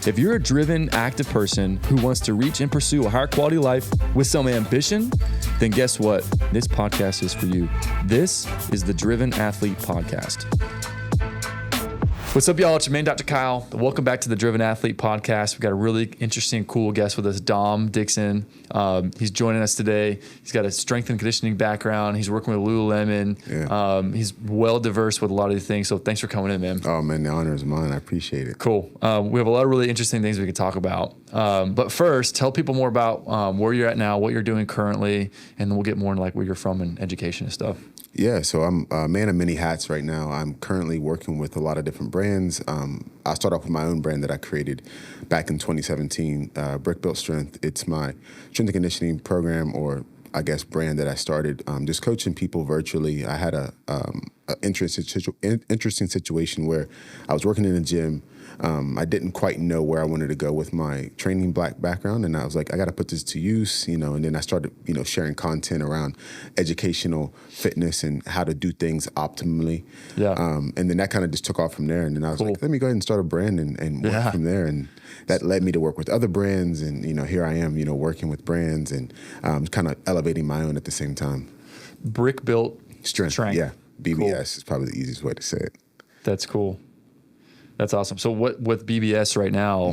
If you're a driven, active person who wants to reach and pursue a higher quality life with some ambition, then guess what? This podcast is for you. This is the Driven Athlete Podcast. What's up, y'all? It's your man, Dr. Kyle. Welcome back to the Driven Athlete Podcast. We've got a really interesting, cool guest with us, Dixon. He's joining us today. He's got a strength and conditioning background. He's working with Lululemon. Yeah. He's well diverse with a lot of these things. So thanks for coming in, man. Oh, man, the honor is mine. I appreciate it. Cool. We have a lot of really interesting things we can talk about. But first, tell people more about where you're at now, what you're doing currently, and then we'll get more into like where you're from and education and stuff. Yeah, so I'm a man of many hats right now. I'm currently working with a lot of different brands. I start off with my own brand that I created back in 2017, Brick Built Strength. It's my strength and conditioning program, or I guess brand that I started, just coaching people virtually. I had a interesting situation where I was working in a gym. I didn't quite know where I wanted to go with my training black background. And I was like, I got to put this to use, and then I started, sharing content around educational fitness and how to do things optimally. Yeah. And then that kind of just took off from there. And then I was like, let me go ahead and start a brand and work from there. And that led me to work with other brands. And, here I am, working with brands and kind of elevating my own at the same time. Brick Built Strength. Yeah. BBS is probably the easiest way to say it. That's cool. That's awesome. So what with BBS right now,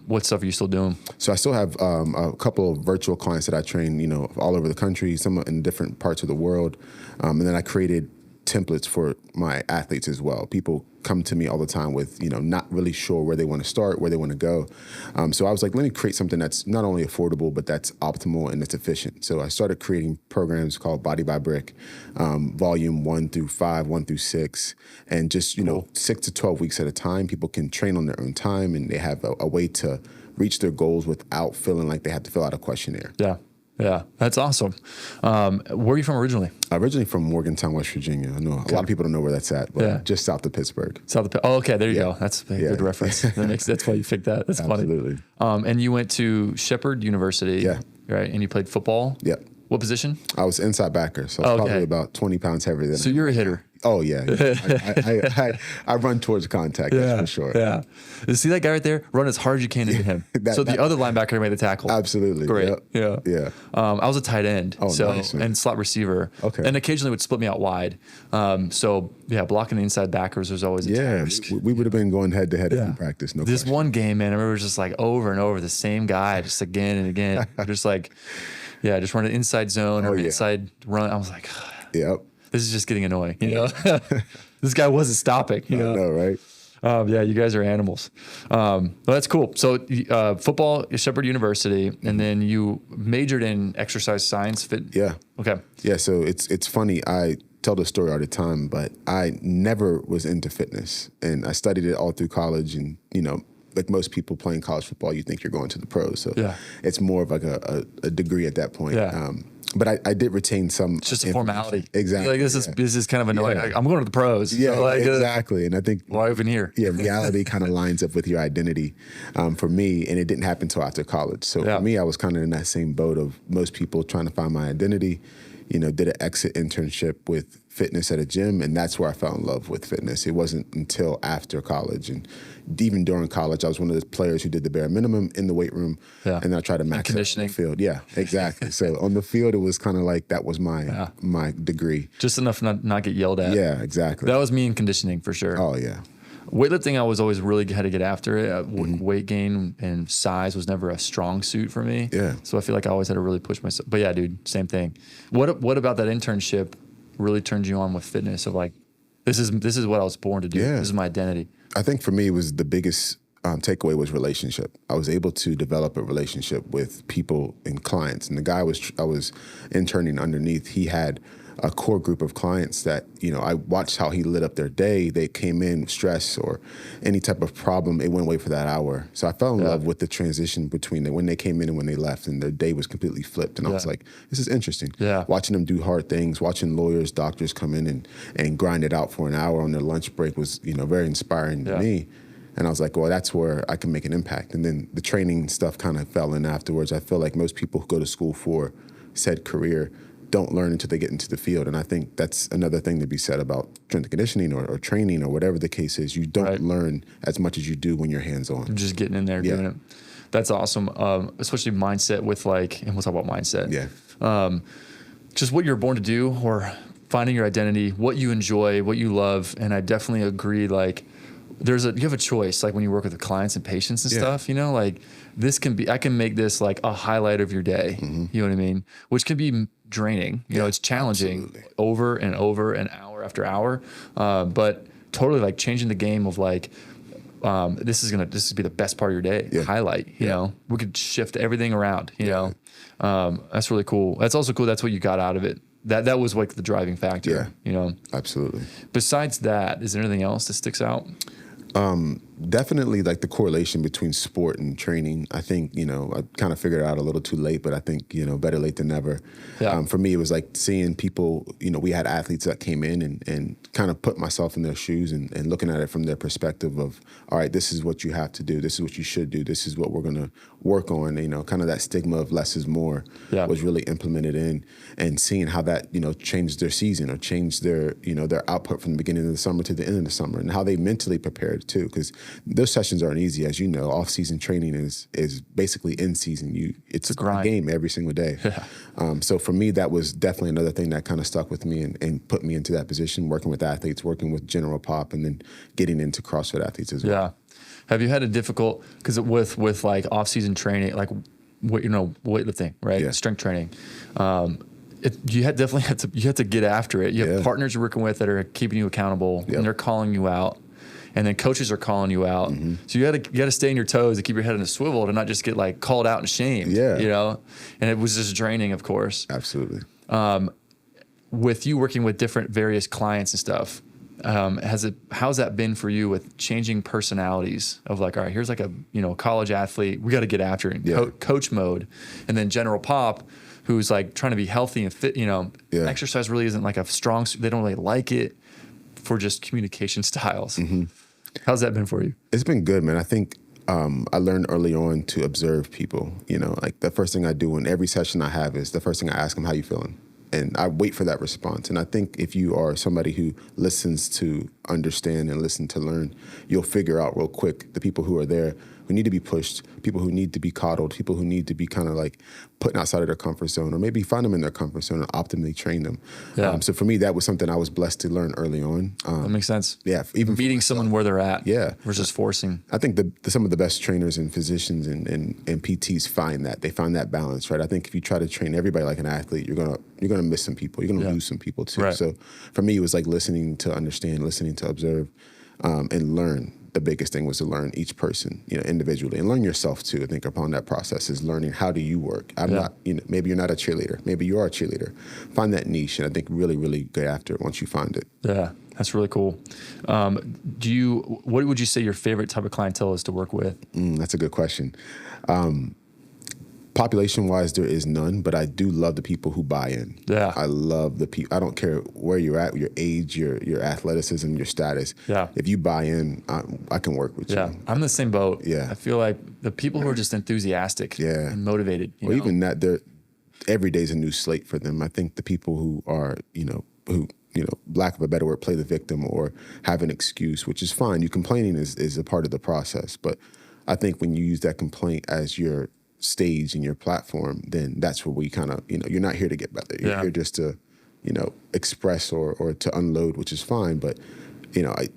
what stuff are you still doing? So I still have a couple of virtual clients that I train, all over the country, some in different parts of the world. And then I created templates for my athletes as well. People come to me all the time with, not really sure where they want to start, where they want to go. So I was like, let me create something that's not only affordable, but that's optimal and it's efficient. So I started creating programs called Body by Brick, volume 1 through 5, 1 through 6, and just, 6 to 12 weeks at a time. People can train on their own time and they have a way to reach their goals without feeling like they have to fill out a questionnaire. Yeah, that's awesome. Where are you from originally? Originally from Morgantown, West Virginia. I know a lot of people don't know where that's at, but just south of Pittsburgh. Okay, there you go. That's a good reference. That's why you picked that. That's Absolutely. Funny. And you went to Shepherd University, right? And you played football? Yep. What position? I was inside backer, so probably about 20 pounds heavier than. So you're a hitter. Oh, yeah. I run towards contact, that's for sure. Yeah. You see that guy right there? Run as hard as you can into him. The other linebacker made the tackle. Absolutely. Great. Yep. Yeah. I was a tight end. Nice, and slot receiver. Okay. And occasionally would split me out wide. Blocking the inside backers was always a task. We would have been going head to head in practice. No This question. one game, man, I remember just like over and over the same guy, just again and again. just like, just run an inside zone or inside run. I was like, yep. This is just getting annoying, This guy wasn't stopping, I know, right? You guys are animals. Well, that's cool. So football at Shepherd University, and then you majored in exercise science. Yeah. Okay. Yeah, so it's funny. I tell the story all the time, but I never was into fitness. And I studied it all through college and, like most people playing college football, you think you're going to the pros. So it's more of like a degree at that point. Yeah. But I did retain some. It's just a formality. Exactly. Like this is kind of annoying. Like, I'm going to the pros. Yeah, so exactly. And I think why even here? Yeah, reality kind of lines up with your identity for me, and it didn't happen until after college. So for me, I was kind of in that same boat of most people trying to find my identity. Did an exit internship with fitness at a gym, and that's where I fell in love with fitness. It wasn't until after college, and even during college, I was one of the players who did the bare minimum in the weight room, and then I tried to max out on the field. Yeah, exactly. So on the field, it was kind of like that was my my degree. Just enough not get yelled at. Yeah, exactly. That was me in conditioning for sure. Oh, yeah. Weightlifting, I was always really had to get after it. Weight gain and size was never a strong suit for me. Yeah. So I feel like I always had to really push myself. But yeah, dude, same thing. What about that internship really turned you on with fitness of like, this is what I was born to do. Yeah. This is my identity. I think for me, it was the biggest takeaway was relationship. I was able to develop a relationship with people and clients. And the guy I was interning underneath, he had a core group of clients that, I watched how he lit up their day. They came in with stress or any type of problem. It went away for that hour. So I fell in love with the transition between when they came in and when they left, and their day was completely flipped. And I was like, this is interesting. Yeah. Watching them do hard things, watching lawyers, doctors come in and grind it out for an hour on their lunch break was, very inspiring to me. And I was like, well, that's where I can make an impact. And then the training stuff kind of fell in afterwards. I feel like most people who go to school for said career don't learn until they get into the field. And I think that's another thing to be said about strength and conditioning or training or whatever the case is. You don't learn as much as you do when you're hands-on. You're just getting in there doing it. That's awesome. Especially mindset with and we'll talk about mindset. Yeah. Just what you're born to do, or finding your identity, what you enjoy, what you love. And I definitely agree. Like you have a choice, like when you work with the clients and patients and stuff, like I can make this like a highlight of your day. You know what I mean? Which can be draining. You know, it's challenging over and over and hour after hour. But totally like changing the game of like, this is going to be the best part of your day. Highlight, you know, we could shift everything around, you know. That's really cool. That's also cool. That's what you got out of it. That was like the driving factor, you know? Absolutely. Besides that, is there anything else that sticks out? Definitely like the correlation between sport and training. I think, I kind of figured it out a little too late, but I think, better late than never. For me, it was like seeing people, we had athletes that came in and kind of put myself in their shoes and looking at it from their perspective of, all right, this is what you have to do. This is what you should do. This is what we're going to work on. Kind of that stigma of less is more was really implemented in, and seeing how that, changed their season or changed their, their output from the beginning of the summer to the end of the summer, and how they mentally prepared too. Because those sessions aren't easy, as you know. Off-season training is basically in season. It's a game every single day. So for me, that was definitely another thing that kind of stuck with me and put me into that position, working with athletes, working with general pop, and then getting into CrossFit athletes as well. Yeah. Have you had a difficult, because with like off-season training, like weightlifting, right? Yeah. Strength training. You had to get after it. You have partners you're working with that are keeping you accountable, and they're calling you out. And then coaches are calling you out. So you got to stay on your toes to keep your head in a swivel to not just get like called out and shamed. And it was just draining, of course. Absolutely. With you working with different various clients and stuff, how's that been for you with changing personalities of like, all right, here's like a college athlete, we got to get after it, coach mode, and then general pop, who's like trying to be healthy and fit. Exercise really isn't like a strong. They don't really like it for just communication styles. How's that been for you? It's been good, man. I think I learned early on to observe people. Like the first thing I do in every session I have is the first thing I ask them, how you feeling? And I wait for that response. And I think if you are somebody who listens to understand and listen to learn, you'll figure out real quick the people who are there who need to be pushed, people who need to be coddled, people who need to be kind of like put outside of their comfort zone, or maybe find them in their comfort zone and optimally train them. So for me, that was something I was blessed to learn early on. That makes sense. Yeah. Even meeting someone where they're at versus forcing. I think some of the best trainers and physicians and PTs find that. They find that balance, right? I think if you try to train everybody like an athlete, you're gonna miss some people. You're gonna lose some people too. Right. So for me, it was like listening to understand, listening to observe, and learn. The biggest thing was to learn each person, individually, and learn yourself too. I think upon that process is learning, how do you work? I'm not, maybe you're not a cheerleader. Maybe you are a cheerleader. Find that niche, and I think really, really get after it once you find it. Yeah, that's really cool. What would you say your favorite type of clientele is to work with? That's a good question. Population-wise, there is none, but I do love the people who buy in. Yeah, I love the people. I don't care where you're at, your age, your athleticism, your status. Yeah, if you buy in, I can work with you. Yeah, I'm in the same boat. Yeah, I feel like the people who are just enthusiastic and motivated. Even that, every day's a new slate for them. I think the people who are, who lack of a better word, play the victim or have an excuse, which is fine. You complaining is a part of the process, but I think when you use that complaint as your stage and your platform, then that's where we kind of, you're not here to get better. You're here just to, express or to unload, which is fine. But, I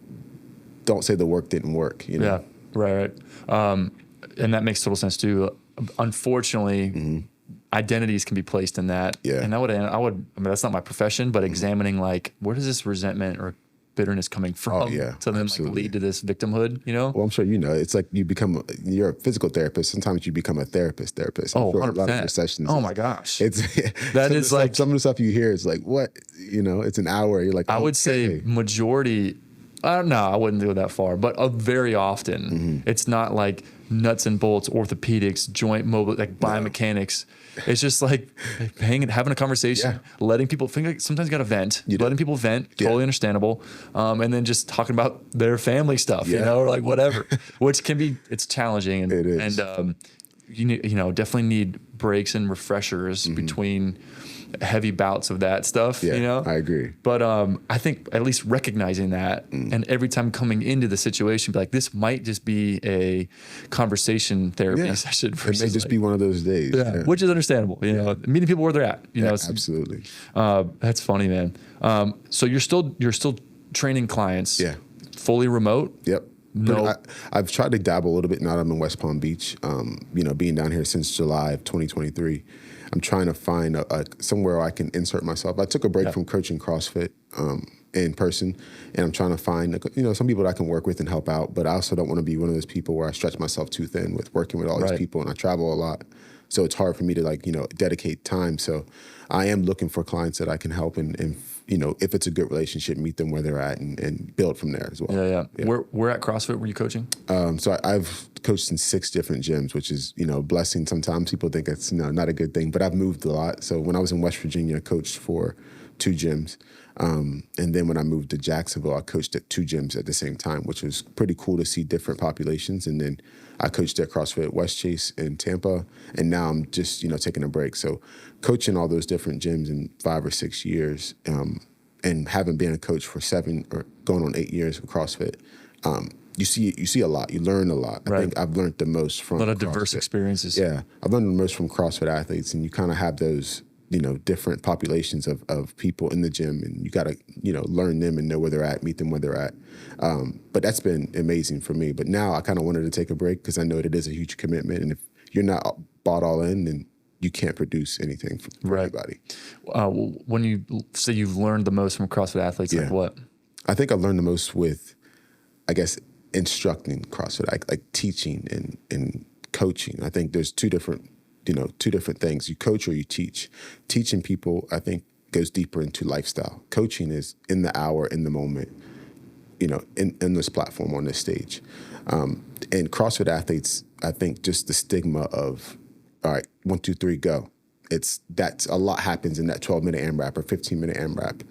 don't say the work didn't work, Yeah, right. And that makes total sense too. Unfortunately, identities can be placed in that. Yeah. And I mean, that's not my profession, but examining like, where does this resentment or bitterness coming from to then like lead to this victimhood, Well, I'm sure it's like you're a physical therapist. Sometimes you become a therapist. Oh, 100%. A lot of your sessions. Oh my gosh. It's that is like some of the stuff you hear is like, what, it's an hour. You're like, I would say majority, I don't know, I wouldn't go that far, but very often it's not like nuts and bolts, orthopedics, joint mobile, like biomechanics. It's just like having a conversation, letting people think. Sometimes you got to vent, letting people vent, totally understandable. And then just talking about their family stuff, or like whatever, which it's challenging. And, it is. And, definitely need breaks and refreshers between heavy bouts of that stuff, Yeah, you know? I agree. But I think at least recognizing that and every time coming into the situation, be like, this might just be a conversation therapy session. It may just be one of those days. Yeah, which is understandable. You know, meeting people where they're at. You know, absolutely. That's funny, man. So you're still training clients. Yeah. Fully remote. Yep. No. I've tried to dabble a little bit now that I'm in West Palm Beach. You know, being down here since July of 2023, I'm trying to find somewhere where I can insert myself. I took a break from coaching CrossFit in person, and I'm trying to find, you know, some people that I can work with and help out. But I also don't want to be one of those people where I stretch myself too thin with working with all these people, and I travel a lot. So it's hard for me to, like, you know, dedicate time. So I am looking for clients that I can help and you know, if it's a good relationship, meet them where they're at and build from there as well. Yeah. Where at CrossFit were you coaching? So I've coached in 6 different gyms, which is, you know, a blessing. Sometimes people think it's not a good thing, but I've moved a lot. So when I was in West Virginia, I coached for 2 gyms. And then when I moved to Jacksonville, I coached at 2 gyms at the same time, which was pretty cool to see different populations. And then I coached at CrossFit West Chase in Tampa, and now I'm just, you know, taking a break. So coaching all those different gyms in 5 or 6 years, and having been a coach for 7 or going on 8 years with CrossFit, you see a lot. You learn a lot. I think I've learned the most from a lot of CrossFit. diverse experiences. Yeah, I've learned the most from CrossFit athletes, and you kind of have those, you know, different populations of people in the gym, and you got to, you know, learn them and know where they're at, meet them where they're at. But that's been amazing for me. But now I kind of wanted to take a break because I know it is a huge commitment, and if you're not bought all in, then you can't produce anything for anybody. When you say you've learned the most from CrossFit athletes, like what? I think I've learned the most with, I guess, instructing CrossFit, like teaching and coaching. I think there's two different things. You coach or you teach. Teaching people, I think, goes deeper into lifestyle. Coaching is in the hour, in the moment, you know, in this platform, on this stage. And CrossFit athletes, I think, just the stigma of, all right, 1, 2, 3, go. That's a lot happens in that 12-minute AMRAP or 15-minute AMRAP.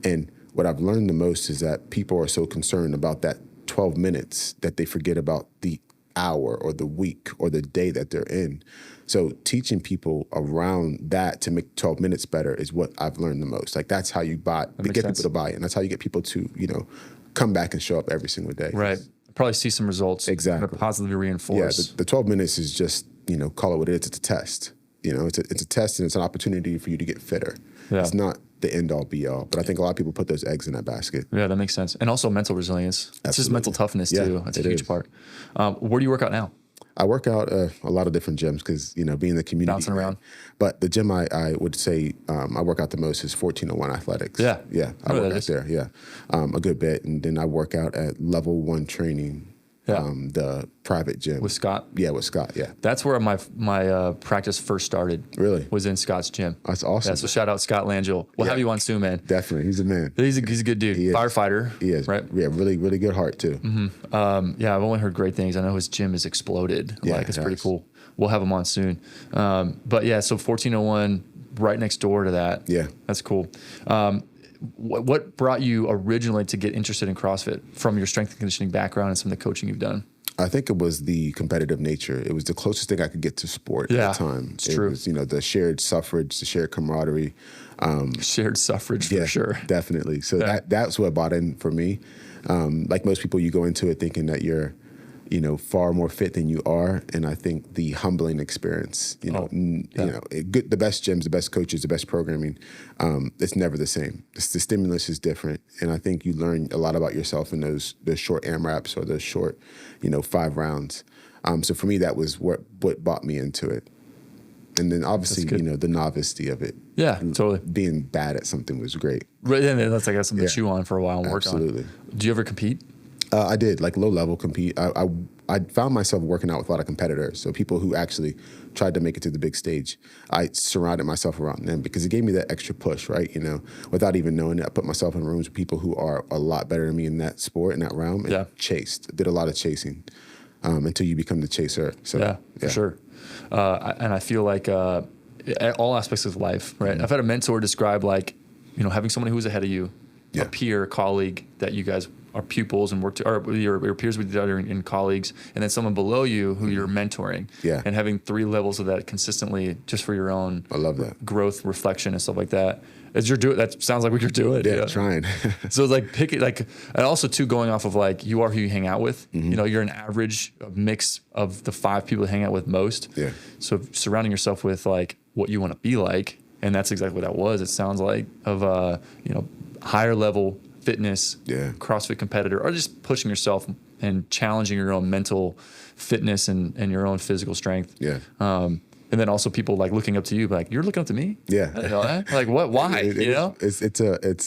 And what I've learned the most is that people are so concerned about that 12 minutes that they forget about the hour or the week or the day that they're in. So teaching people around that to make 12 minutes better is what I've learned the most. Like, that's how you get people to buy it. And that's how you get people to, you know, come back and show up every single day. Right. Probably see some results. Exactly. Positively reinforce. Yeah, the 12 minutes is just, you know, call it what it is. It's a test. You know, it's a test, and it's an opportunity for you to get fitter. Yeah. It's not the end all be all, but I think a lot of people put those eggs in that basket. Yeah, that makes sense. And also mental resilience. Absolutely. It's just mental toughness too. That's a huge part. Where do you work out now? I work out a lot of different gyms because, you know, being in the community. Bouncing around. But the gym I would say I work out the most is 1401 Athletics. Yeah. Yeah, I work out there, yeah, a good bit. And then I work out at Level 1 Training, the private gym. With Scott? Yeah, with Scott, yeah. That's where my practice first started. Really? Was in Scott's gym. That's awesome. Yeah, so shout out Scott Langell. We'll have you on soon, man. Definitely. He's a man. He's a good dude. Firefighter. He is. Right? Yeah, really, really good heart too. Mm-hmm. Yeah, I've only heard great things. I know his gym has exploded. Yeah, like, it's pretty cool. We'll have him on soon. But yeah, so 1401 right next door to that. Yeah. That's cool. What brought you originally to get interested in CrossFit from your strength and conditioning background and some of the coaching you've done? I think it was the competitive nature. It was the closest thing I could get to sport at the time. It's true. It was, you know, the shared suffrage, the shared camaraderie. Shared suffrage for sure. Definitely. So that's what bought in for me. Like most people, you go into it thinking that you're, you know, far more fit than you are. And I think the humbling experience, you know, the best gyms, the best coaches, the best programming, it's never the same. The stimulus is different. And I think you learn a lot about yourself in those short AMRAPs or those short, you know, 5 rounds. So for me, that was what brought me into it. And then obviously, you know, the novelty of it. Yeah, totally. Being bad at something was great. Right, and that's, I guess, something to chew on for a while and work on. Absolutely. Do you ever compete? I did, like low level compete. I found myself working out with a lot of competitors, so people who actually tried to make it to the big stage. I surrounded myself around them because it gave me that extra push, right? You know, without even knowing it, I put myself in rooms with people who are a lot better than me in that sport, in that realm, and did a lot of chasing until you become the chaser. So, for sure. And I feel like all aspects of life, right? Mm-hmm. I've had a mentor describe, like, you know, having someone who's ahead of you, a peer, colleague that you guys are pupils and or your peers with each other and colleagues, and then someone below you who you're mentoring. Yeah. And having 3 levels of that consistently just for your own I love that. growth, reflection, and stuff like that. As you're doing, that sounds like what you're doing. Yeah, trying. So it's like pick it, like, and also too, going off of like, you are who you hang out with. You know, you're an average mix of the 5 people you hang out with most. Yeah. So surrounding yourself with like what you want to be like, and that's exactly what that was. It sounds like of you know, higher level fitness, CrossFit competitor, or just pushing yourself and challenging your own mental fitness and your own physical strength. Yeah. And then also people like looking up to you, like, you're looking up to me? Yeah. I didn't know that. Like, what? Why? You know? It's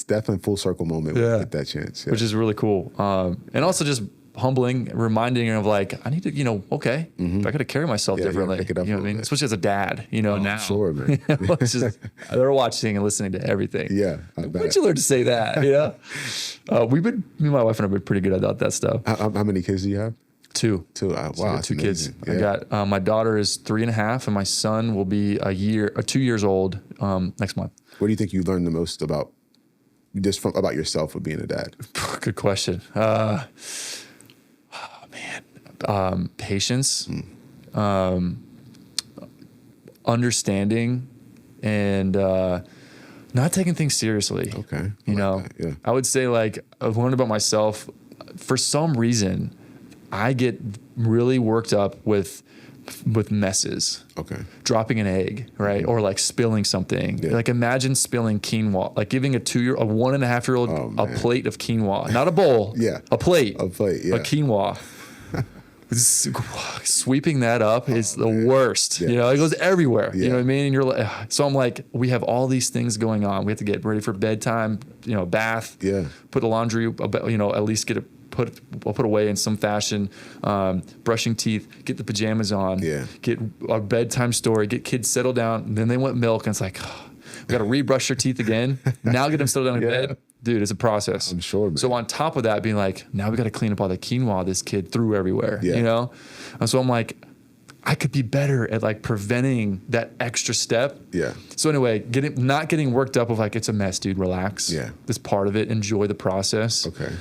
definitely a full circle moment when you get that chance. Yeah. Which is really cool. And also just humbling, reminding of like, I need to, you know, okay, I got to carry myself differently. Pick it up, you know what I mean? Especially as a dad, you know, now. Sure, man. It's just, they're watching and listening to everything. Yeah. I bet. Where'd you learn to say that? You know? Me and my wife and I have been pretty good about that stuff. How many kids do you have? 2. Wow, So I got 2 kids. Yeah. I got my daughter is 3.5, and my son will be 2 years old next month. What do you think you learned the most about about yourself of being a dad? Good question. Patience, understanding, and not taking things seriously. Okay. You know, yeah. I would say like I've learned about myself. For some reason, I get really worked up with messes. Okay. Dropping an egg, right? Or like spilling something. Yeah. Like imagine spilling quinoa, like giving a 1.5-year-old a plate of quinoa, not a bowl, a plate, yeah. a quinoa. Sweeping that up is the worst. Yeah. You know, it goes everywhere. Yeah. You know what I mean? And you're like, so I'm like, we have all these things going on. We have to get ready for bedtime, you know, bath, put the laundry, you know, at least get it put away in some fashion, brushing teeth, get the pajamas on, get a bedtime story, get kids settled down. And then they want milk, and it's like, we got to rebrush their teeth again. Now get them settled down in bed. Dude, it's a process. I'm sure, man. So on top of that, being like, now we got to clean up all the quinoa this kid threw everywhere, you know? And so I'm like, I could be better at like preventing that extra step. Yeah. So anyway, not getting worked up of like, it's a mess, dude, relax. Yeah. This part of it, enjoy the process. Okay.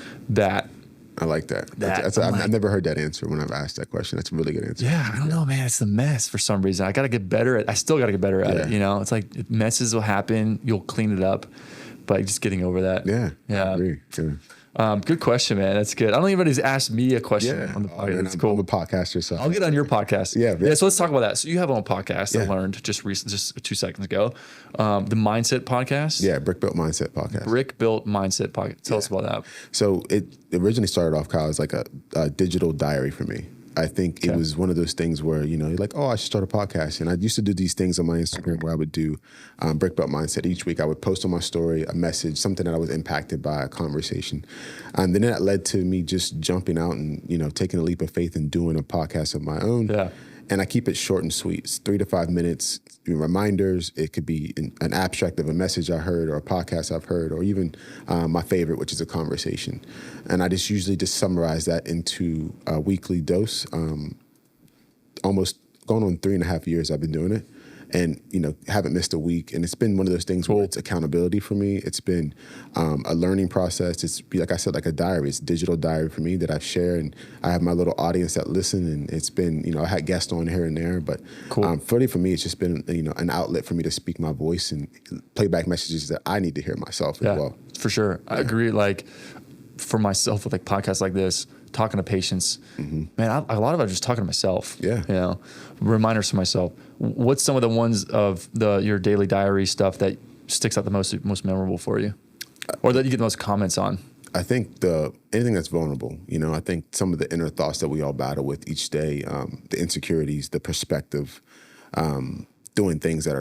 I like that. I've never heard that answer when I've asked that question. That's a really good answer. Yeah, I don't know, man. It's the mess for some reason. I got to get better at. I still got to get better at it. You know, it's like messes will happen. You'll clean it up, but just getting over that. Yeah. I agree. Good question, man. That's good. I don't think anybody's asked me a question on the podcast. That's cool. I'm a podcaster, so I'll get on your podcast. Yeah. So let's talk about that. So you have on a podcast. I learned just 2 seconds ago, the Mindset Podcast. Yeah, Brick Built Mindset Podcast. Brick Built Mindset Podcast. Tell us about that. So it originally started off, Kyle, as like a digital diary for me. I think it was one of those things where, you know, you're like, oh, I should start a podcast. And I used to do these things on my Instagram where I would do Brick Built Mindset. Each week I would post on my story a message, something that I was impacted by, a conversation. And then that led to me just jumping out and, you know, taking a leap of faith and doing a podcast of my own. Yeah. And I keep it short and sweet. It's 3 to 5 minutes, reminders. It could be an abstract of a message I heard or a podcast I've heard, or even my favorite, which is a conversation. And I just usually just summarize that into a weekly dose. Almost going on 3.5 years I've been doing it. And, you know, haven't missed a week. And it's been one of those things where it's accountability for me. It's been a learning process. It's, like I said, like a diary. It's a digital diary for me that I share. And I have my little audience that listen. And it's been, you know, I had guests on here and there. But really for me, it's just been, you know, an outlet for me to speak my voice and play back messages that I need to hear myself as well. For sure. I agree. Like for myself with like podcasts like this, talking to patients, man, a lot of it I'm just talking to myself. Yeah. You know, reminders for myself. What's some of the ones of your daily diary stuff that sticks out the most memorable for you, or that you get the most comments on? I think anything that's vulnerable. You know, I think some of the inner thoughts that we all battle with each day, the insecurities, the perspective, doing things that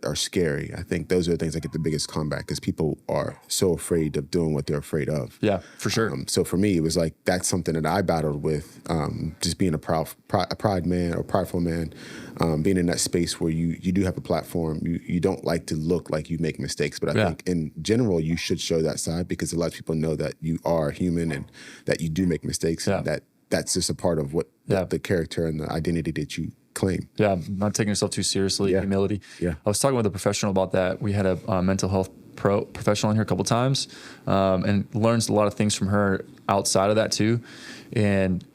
are scary. I think those are the things that get the biggest comeback because people are so afraid of doing what they're afraid of. Yeah, for sure. So for me, it was like that's something that I battled with, just being a pride man or prideful man, being in that space where you do have a platform. You don't like to look like you make mistakes, but I think in general you should show that side because a lot of people know that you are human and that you do make mistakes and that's just a part of what the character and the identity that you claim. Yeah, not taking yourself too seriously, humility. Yeah. I was talking with a professional about that. We had a mental health professional in here a couple times, and learns a lot of things from her outside of that too. And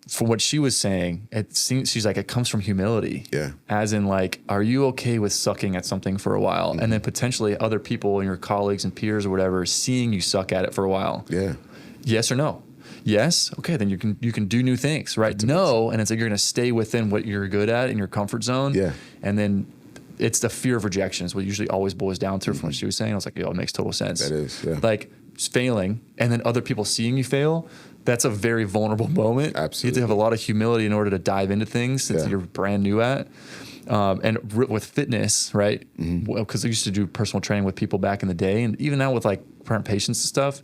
from what she was saying, it seems, she's like, it comes from humility. Yeah. As in like, are you okay with sucking at something for a while? And then potentially other people and your colleagues and peers or whatever, seeing you suck at it for a while. Yeah. Yes or no? Yes. Okay. Then you can do new things, right? No. And it's like, you're going to stay within what you're good at in your comfort zone. Yeah. And then it's the fear of rejection is what usually always boils down to from what she was saying. I was like, it makes total sense. That is, yeah. Like failing and then other people seeing you fail, that's a very vulnerable moment. Absolutely. You have to have a lot of humility in order to dive into things that you're brand new at. And with fitness, right? Because I used to do personal training with people back in the day. And even now with like current patients and stuff,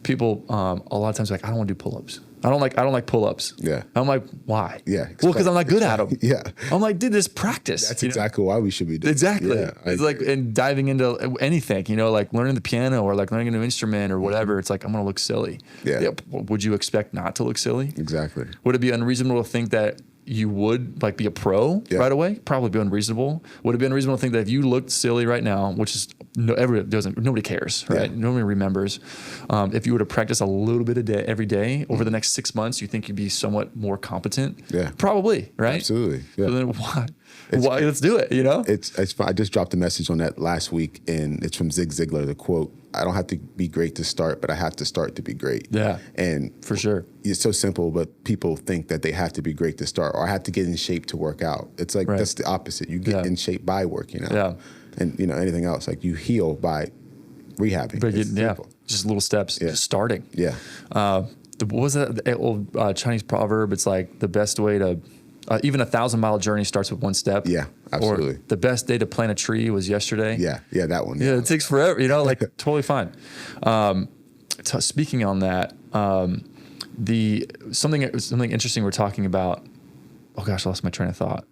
people a lot of times are like, I don't want to do pull-ups. I don't like pull-ups. Yeah. I'm like, why? Yeah. Well, because I'm not good at them. Yeah. I'm like, dude, this practice. That's exactly why we should be doing Exactly. Yeah, it's like, and diving into anything, like learning the piano or like learning a new instrument or whatever. It's like, I'm going to look silly. Yeah. Would you expect not to look silly? Exactly. Would it be unreasonable to think that you would like be a pro right away? Probably be unreasonable. Would it be unreasonable to think that if you looked silly right now, which is nobody cares, right? Yeah. Nobody remembers. If you were to practice a little bit a day every day over the next 6 months, you think you'd be somewhat more competent? Yeah. Probably, right? Absolutely. Yeah. So then why? Let's do it. It's fun. I just dropped a message on that last week, and it's from Zig Ziglar. The quote: "I don't have to be great to start, but I have to start to be great." Yeah, and for sure, it's so simple. But people think that they have to be great to start, or I have to get in shape to work out. It's like that's the opposite. You get in shape by working out. Yeah, and anything else, like you heal by rehabbing. But just little steps. Just starting. Yeah. What was that old Chinese proverb? It's like the best way to. Even 1,000-mile journey starts with one step. Yeah, absolutely. Or the best day to plant a tree was yesterday. Yeah, that one. Yeah, it takes forever. Like totally fine. Speaking on that, something interesting we're talking about. Oh gosh, I lost my train of thought.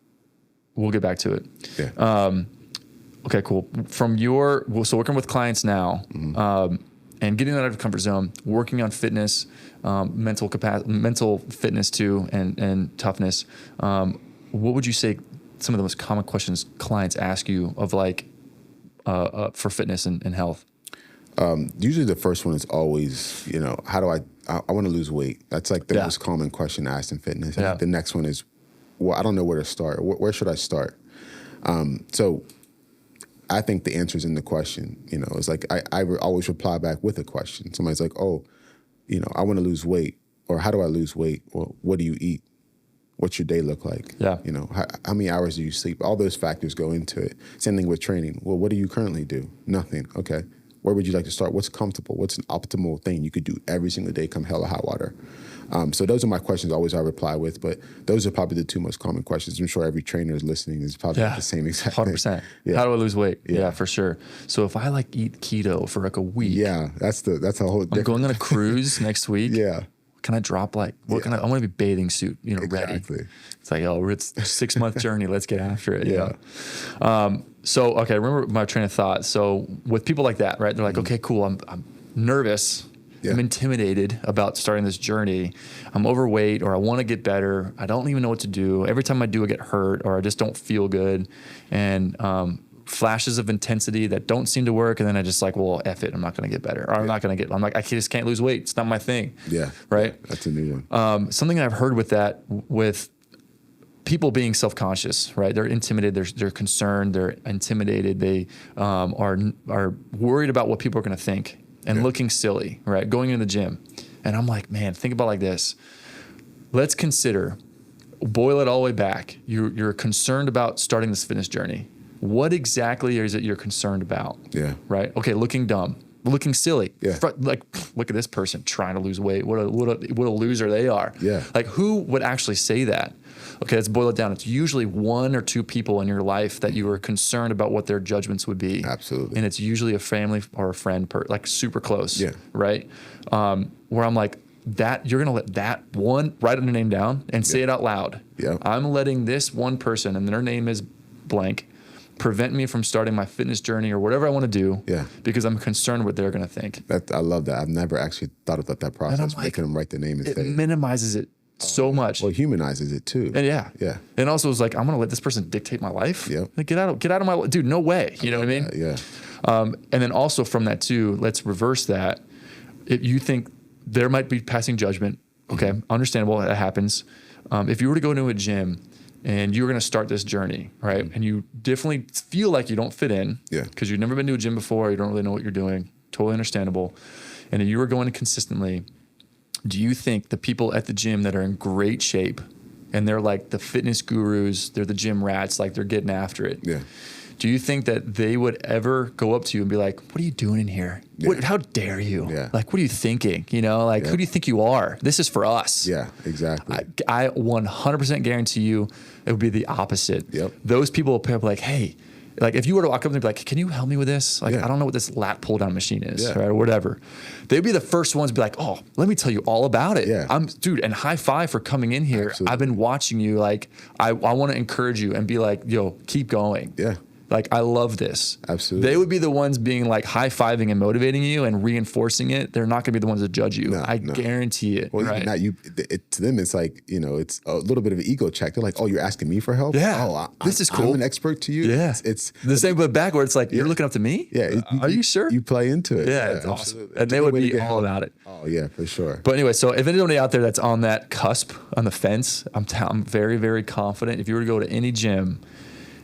We'll get back to it. Yeah. Okay, cool. So working with clients now. And getting out of comfort zone, working on fitness, mental fitness too, and toughness. What would you say some of the most common questions clients ask you of like for fitness and health? Usually the first one is always, how do I want to lose weight? That's like the most common question asked in fitness. And the next one is, well, I don't know where to start. Where should I start? So I think the answer is in the question. It's like I always reply back with a question. Somebody's like, oh, I want to lose weight, or how do I lose weight? Or what do you eat? What's your day look like? Yeah. How many hours do you sleep? All those factors go into it. Same thing with training. Well, what do you currently do? Nothing. Okay. Where would you like to start? What's comfortable? What's an optimal thing you could do every single day come hell or high water? So those are my questions always I reply with, but those are probably the two most common questions. I'm sure every trainer is listening is probably the same exact 100%. Yeah. How do I lose weight? Yeah, for sure. So if I like eat keto for like a week. Yeah, that's a whole I'm going on a cruise next week. Yeah. Can I drop I want to be bathing suit, ready. It's like, it's a 6-month journey. Let's get after it. Yeah. So, okay, remember my train of thought. So with people like that, right? They're like, okay, cool. I'm nervous. Yeah. I'm intimidated about starting this journey. I'm overweight, or I want to get better. I don't even know what to do. Every time I do, I get hurt, or I just don't feel good. And flashes of intensity that don't seem to work. And then I just like, well, F it. I'm not going to get better. Or I'm like, I just can't lose weight. It's not my thing. Yeah. Right. That's a new one. Something I've heard with people being self-conscious, right? They're intimidated. They're concerned. They're intimidated. They are worried about what people are going to think. And looking silly, right? Going into the gym. And I'm like, man, think about it like this. Let's boil it all the way back. You're concerned about starting this fitness journey. What exactly is it you're concerned about? Yeah. Right? Okay, looking dumb. Looking silly. Yeah. Like, look at this person trying to lose weight. What a loser they are. Yeah. Like, who would actually say that? Okay, let's boil it down. It's usually 1 or 2 people in your life that you are concerned about what their judgments would be. Absolutely. And it's usually a family or a friend, like super close. Yeah. Right? Where I'm like, you're going to let that one, write their name down and say it out loud. Yeah. I'm letting this one person, and their name is blank, prevent me from starting my fitness journey or whatever I want to do because I'm concerned what they're going to think. I love that. I've never actually thought about that process, making them write their name and say it. It minimizes it so much. Well, it humanizes it too. And yeah. And also it's like, I'm going to let this person dictate my life? Yeah. Like, get out of my life. Dude, no way. You know what I mean? Yeah. And then also from that too, let's reverse that. If you think there might be passing judgment, okay, understandable, that happens. If you were to go into a gym and you were going to start this journey, right, and you definitely feel like you don't fit in because you've never been to a gym before, you don't really know what you're doing, totally understandable, and you were going consistently, do you think the people at the gym that are in great shape and they're like the fitness gurus, they're the gym rats, like they're getting after it, do you think that they would ever go up to you and be like, what are you doing in here? How dare you? Like, what are you thinking? You know, like, who do you think you are? This is for us. Yeah, exactly. I 100% guarantee you it would be the opposite. Those people will be like, hey, like if you were to walk up and be like, can you help me with this? Like, I don't know what this lat pull down machine is, right? Or whatever. They'd be the first ones to be like, oh, let me tell you all about it. Dude, and high five for coming in here. Absolutely. I've been watching you. Like, I want to encourage you and be like, yo, keep going. Like, I love this. Absolutely. They would be the ones being like high-fiving and motivating you and reinforcing it. They're not going to be the ones that judge you. I guarantee it. Well, right? not you. To them, it's like, you know, it's a little bit of an ego check. They're like, oh, you're asking me for help? Yeah. Oh, this is cool. I'm an expert to you? Yeah. It's the same, but backward, it's like, you're looking up to me? Yeah. Are you sure? You play into it. Yeah, it's awesome. And they would be all about it. Oh, yeah, for sure. But anyway, so if anybody out there that's on that cusp, on the fence, I'm very, very confident. If you were to go to any gym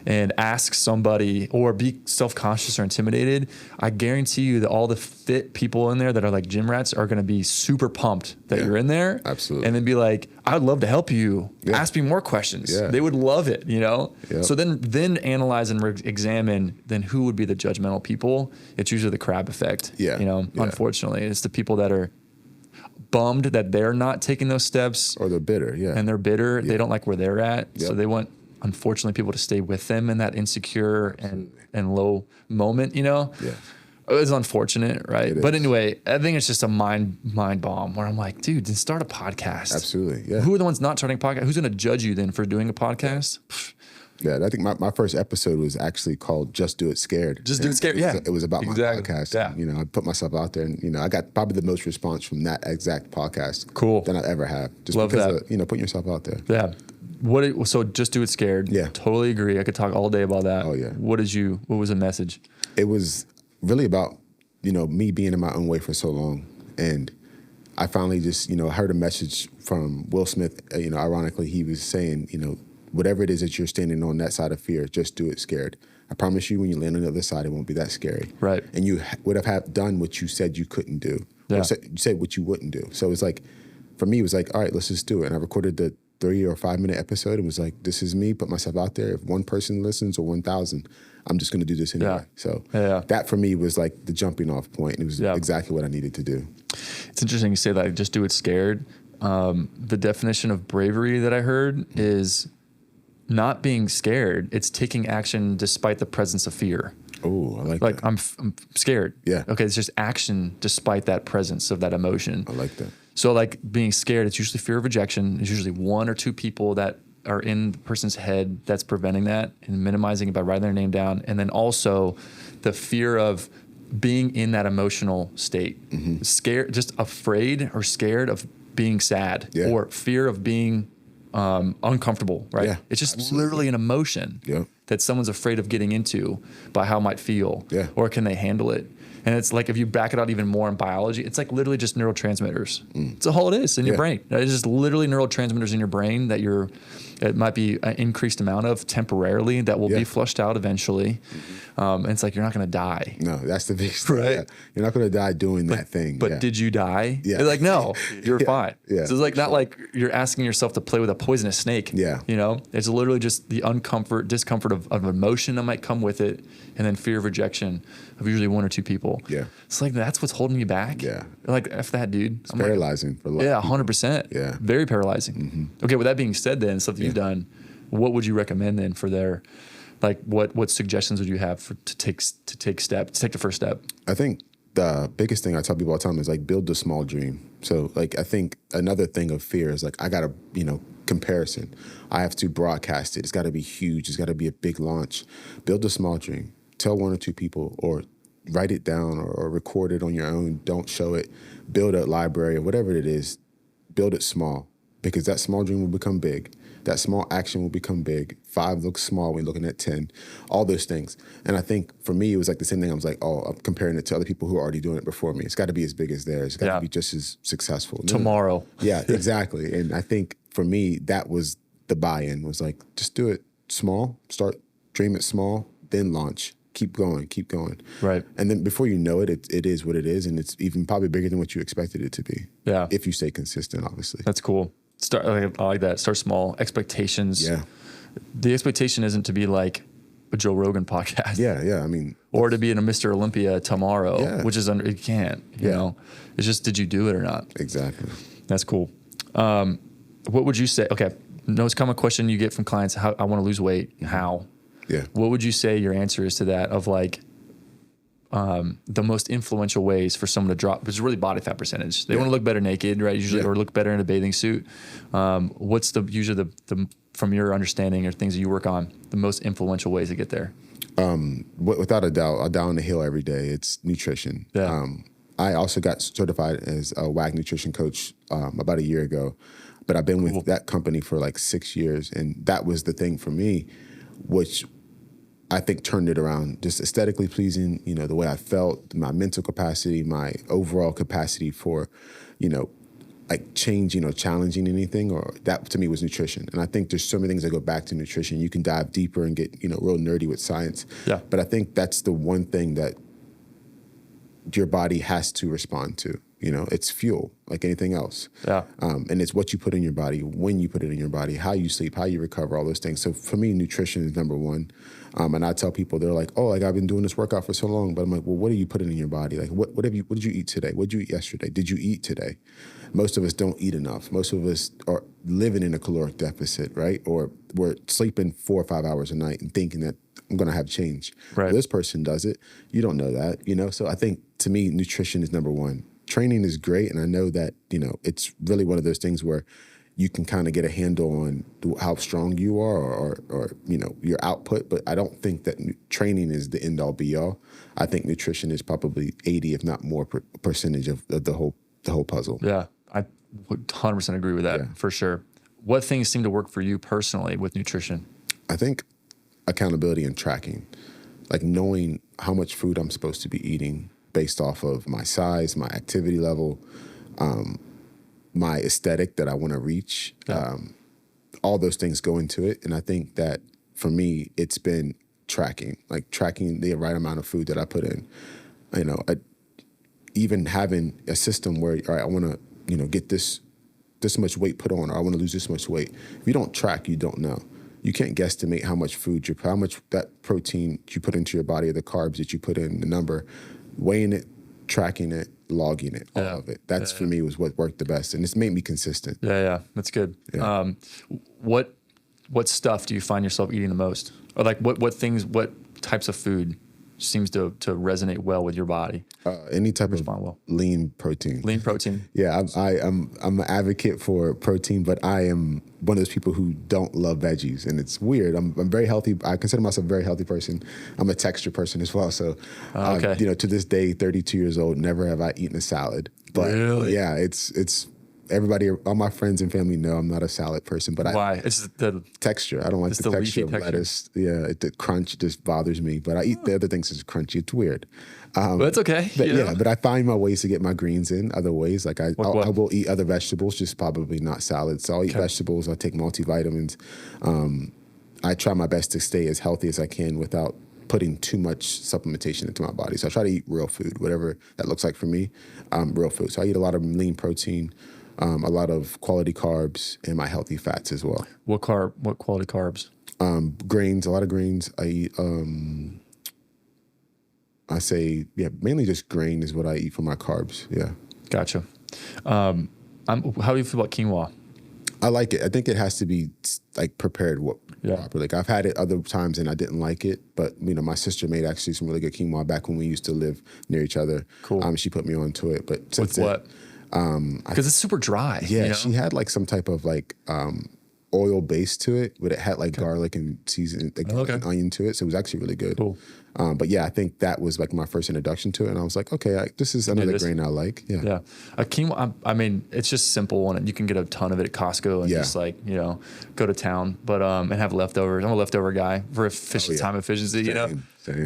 and ask somebody or be self-conscious or intimidated, I guarantee you that all the fit people in there that are like gym rats are going to be super pumped that you're in there. Absolutely. And then be like, I'd love to help you. Ask me more questions. They would love it, you know? So then analyze and examine then who would be the judgmental people. It's usually the crab effect. You know, unfortunately. It's the people that are bummed that they're not taking those steps. Or they're bitter, And they're bitter. They don't like where they're at. So they want, unfortunately, people to stay with them in that insecure and low moment, you know? It's unfortunate, right? But anyway, I think it's just a mind bomb where I'm like, dude, then start a podcast. Absolutely, Who are the ones not starting a podcast? Who's going to judge you then for doing a podcast? Yeah, I think my first episode was actually called Just Do It Scared. Just Do It Scared, It was about my podcast. You know, I put myself out there and, you know, I got probably the most response from that exact podcast than I ever have. Just Love because that. of, you know, putting yourself out there. So Just Do It Scared. Totally agree. I could talk all day about that. What was the message? It was really about, you know, me being in my own way for so long. And I finally just, you know, heard a message from Will Smith. You know, ironically, he was saying, you know, whatever it is that you're standing on that side of fear, just do it scared. I promise you, when you land on the other side, it won't be that scary. Right. And you would have done what you said you couldn't do. Or you said what you wouldn't do. So it's like, for me, it was like, all right, let's just do it. And I recorded the 3 or 5 minute episode and was like, this is me, put myself out there. If one person listens or 1,000, I'm just going to do this anyway. So that for me was like the jumping off point. And it was exactly what I needed to do. It's interesting you say that, just do it scared. The definition of bravery that I heard is not being scared. It's taking action despite the presence of fear. Oh, I like that. I'm scared. Okay, it's just action despite that presence of that emotion. I like that. So like being scared, it's usually fear of rejection. It's usually one or two people that are in the person's head that's preventing that and minimizing it by writing their name down. And then also the fear of being in that emotional state. Scared, just afraid or scared of being sad or fear of being uncomfortable, right? It's just literally an emotion that someone's afraid of getting into by how it might feel or can they handle it. And it's like, if you back it out even more in biology, it's like literally just neurotransmitters. It's all it is in your brain. It's just literally neurotransmitters in your brain that it might be an increased amount of temporarily that will be flushed out eventually. And it's like, you're not going to die. No, that's the big thing. Right. You're not going to die doing that thing. But did you die? It's like, no, you're fine. So it's like, not like you're asking yourself to play with a poisonous snake. You know, it's literally just the discomfort of emotion that might come with it. And then fear of rejection of usually one or two people. It's like, that's what's holding you back. Like, F that, dude. It's paralyzing for a lot of people. 100%. Very paralyzing. Okay, with that being said then, stuff that you've done, what would you recommend then for their, like, what suggestions would you have to take the first step? I think the biggest thing I tell people all the time is like, build the small dream. So like, I think another thing of fear is like, I got to, you know, comparison. I have to broadcast it. It's got to be huge. It's got to be a big launch. Build a small dream. Tell one or two people, or write it down or record it on your own. Don't show it. Build a library or whatever it is. Build it small, because that small dream will become big. That small action will become big. 5 looks small when you're looking at 10, all those things. And I think for me, it was like the same thing. I was like, oh, I'm comparing it to other people who are already doing it before me. It's got to be as big as theirs. It's got to be just as successful. Tomorrow. Yeah, exactly. And I think for me, that was the buy-in, was like, just do it small, dream it small, then launch. Keep going. Right. And then before you know it, it is what it is. And it's even probably bigger than what you expected it to be. Yeah. If you stay consistent, obviously. That's cool. I like that. Start small. Expectations. Yeah. The expectation isn't to be like a Joe Rogan podcast. Yeah. I mean, or to be in a Mr. Olympia tomorrow, which is you can't, you know, it's just, did you do it or not? Exactly. That's cool. What would you say? Okay. Most common question you get from clients, how I want to lose weight. How? Yeah. What would you say your answer is to that, of like the most influential ways for someone to drop? It's really body fat percentage. They want to look better naked, right? Usually, or look better in a bathing suit. What's usually the from your understanding or things that you work on, the most influential ways to get there? Without a doubt, I down the hill every day. It's nutrition. Yeah. I also got certified as a WAC nutrition coach about a year ago, but I've been with that company for like 6 years, and that was the thing for me, which I think turned it around. Just aesthetically pleasing, you know, the way I felt, my mental capacity, my overall capacity for, you know, like change, you know, challenging anything, or that to me was nutrition. And I think there's so many things that go back to nutrition. You can dive deeper and get, you know, real nerdy with science. Yeah. But I think that's the one thing that your body has to respond to. You know, it's fuel like anything else. Yeah. And it's what you put in your body, when you put it in your body, how you sleep, how you recover, all those things. So for me, nutrition is number one. And I tell people, they're like, oh, like I've been doing this workout for so long, but I'm like, well, what are you putting in your body? Like, what did you eat today? What did you eat yesterday? Did you eat today? Most of us don't eat enough. Most of us are living in a caloric deficit, right? Or we're sleeping 4 or 5 hours a night and thinking that I'm going to have change. Right. Well, this person does it. You don't know that, you know? So I think to me, nutrition is number one. Training is great. And I know that, you know, it's really one of those things where you can kind of get a handle on how strong you are or you know, your output. But I don't think that training is the end all be all. I think nutrition is probably 80, if not more percentage of the whole puzzle. Yeah. I would 100% agree with that for sure. What things seem to work for you personally with nutrition? I think accountability and tracking, like knowing how much food I'm supposed to be eating based off of my size, my activity level, my aesthetic that I want to reach. All those things go into it. And I think that for me, it's been tracking the right amount of food that I put in. You know, even having a system where, all right, I want to, you know, get this much weight put on, or I want to lose this much weight. If you don't track, you don't know. You can't guesstimate how much how much that protein you put into your body, or the carbs that you put in, the number, weighing it, tracking it, logging it, all of it. That's for me was what worked the best, and it's made me consistent. Yeah, that's good. Yeah. What stuff do you find yourself eating the most, or like what types of food seems to resonate well with your body? Any type of lean protein. Lean protein. Yeah, I'm an advocate for protein, but I am one of those people who don't love veggies, and it's weird. I'm very healthy. I consider myself a very healthy person. I'm a texture person as well. So, you know, to this day, 32 years old, never have I eaten a salad. But really? Yeah, it's everybody, all my friends and family know I'm not a salad person. But why? It's the texture. I don't like the texture of lettuce. Yeah, the crunch just bothers me. But I eat the other things as crunchy. It's weird. Well, that's okay. But, but I find my ways to get my greens in other ways. Like I will eat other vegetables, just probably not salads. So I'll eat vegetables. I'll take multivitamins. I try my best to stay as healthy as I can without putting too much supplementation into my body. So I try to eat real food, whatever that looks like for me, real food. So I eat a lot of lean protein, a lot of quality carbs, and my healthy fats as well. What quality carbs? Grains, a lot of grains. I eat, I say, mainly just grain is what I eat for my carbs. Yeah. Gotcha. How do you feel about quinoa? I like it. I think it has to be like prepared properly. Like I've had it other times and I didn't like it, but you know, my sister made actually some really good quinoa back when we used to live near each other. Cool. She put me onto it, but with what? Because it's super dry. Yeah, you know? She had like some type of like oil base to it, but it had like garlic and season, like and onion to it, so it was actually really good. Cool. But yeah, I think that was like my first introduction to it. And I was like, okay, this is another grain I like. Yeah. Yeah. A quinoa, I mean, it's just simple and you can get a ton of it at Costco and just like, you know, go to town, but, and have leftovers. I'm a leftover guy for time efficiency, you know,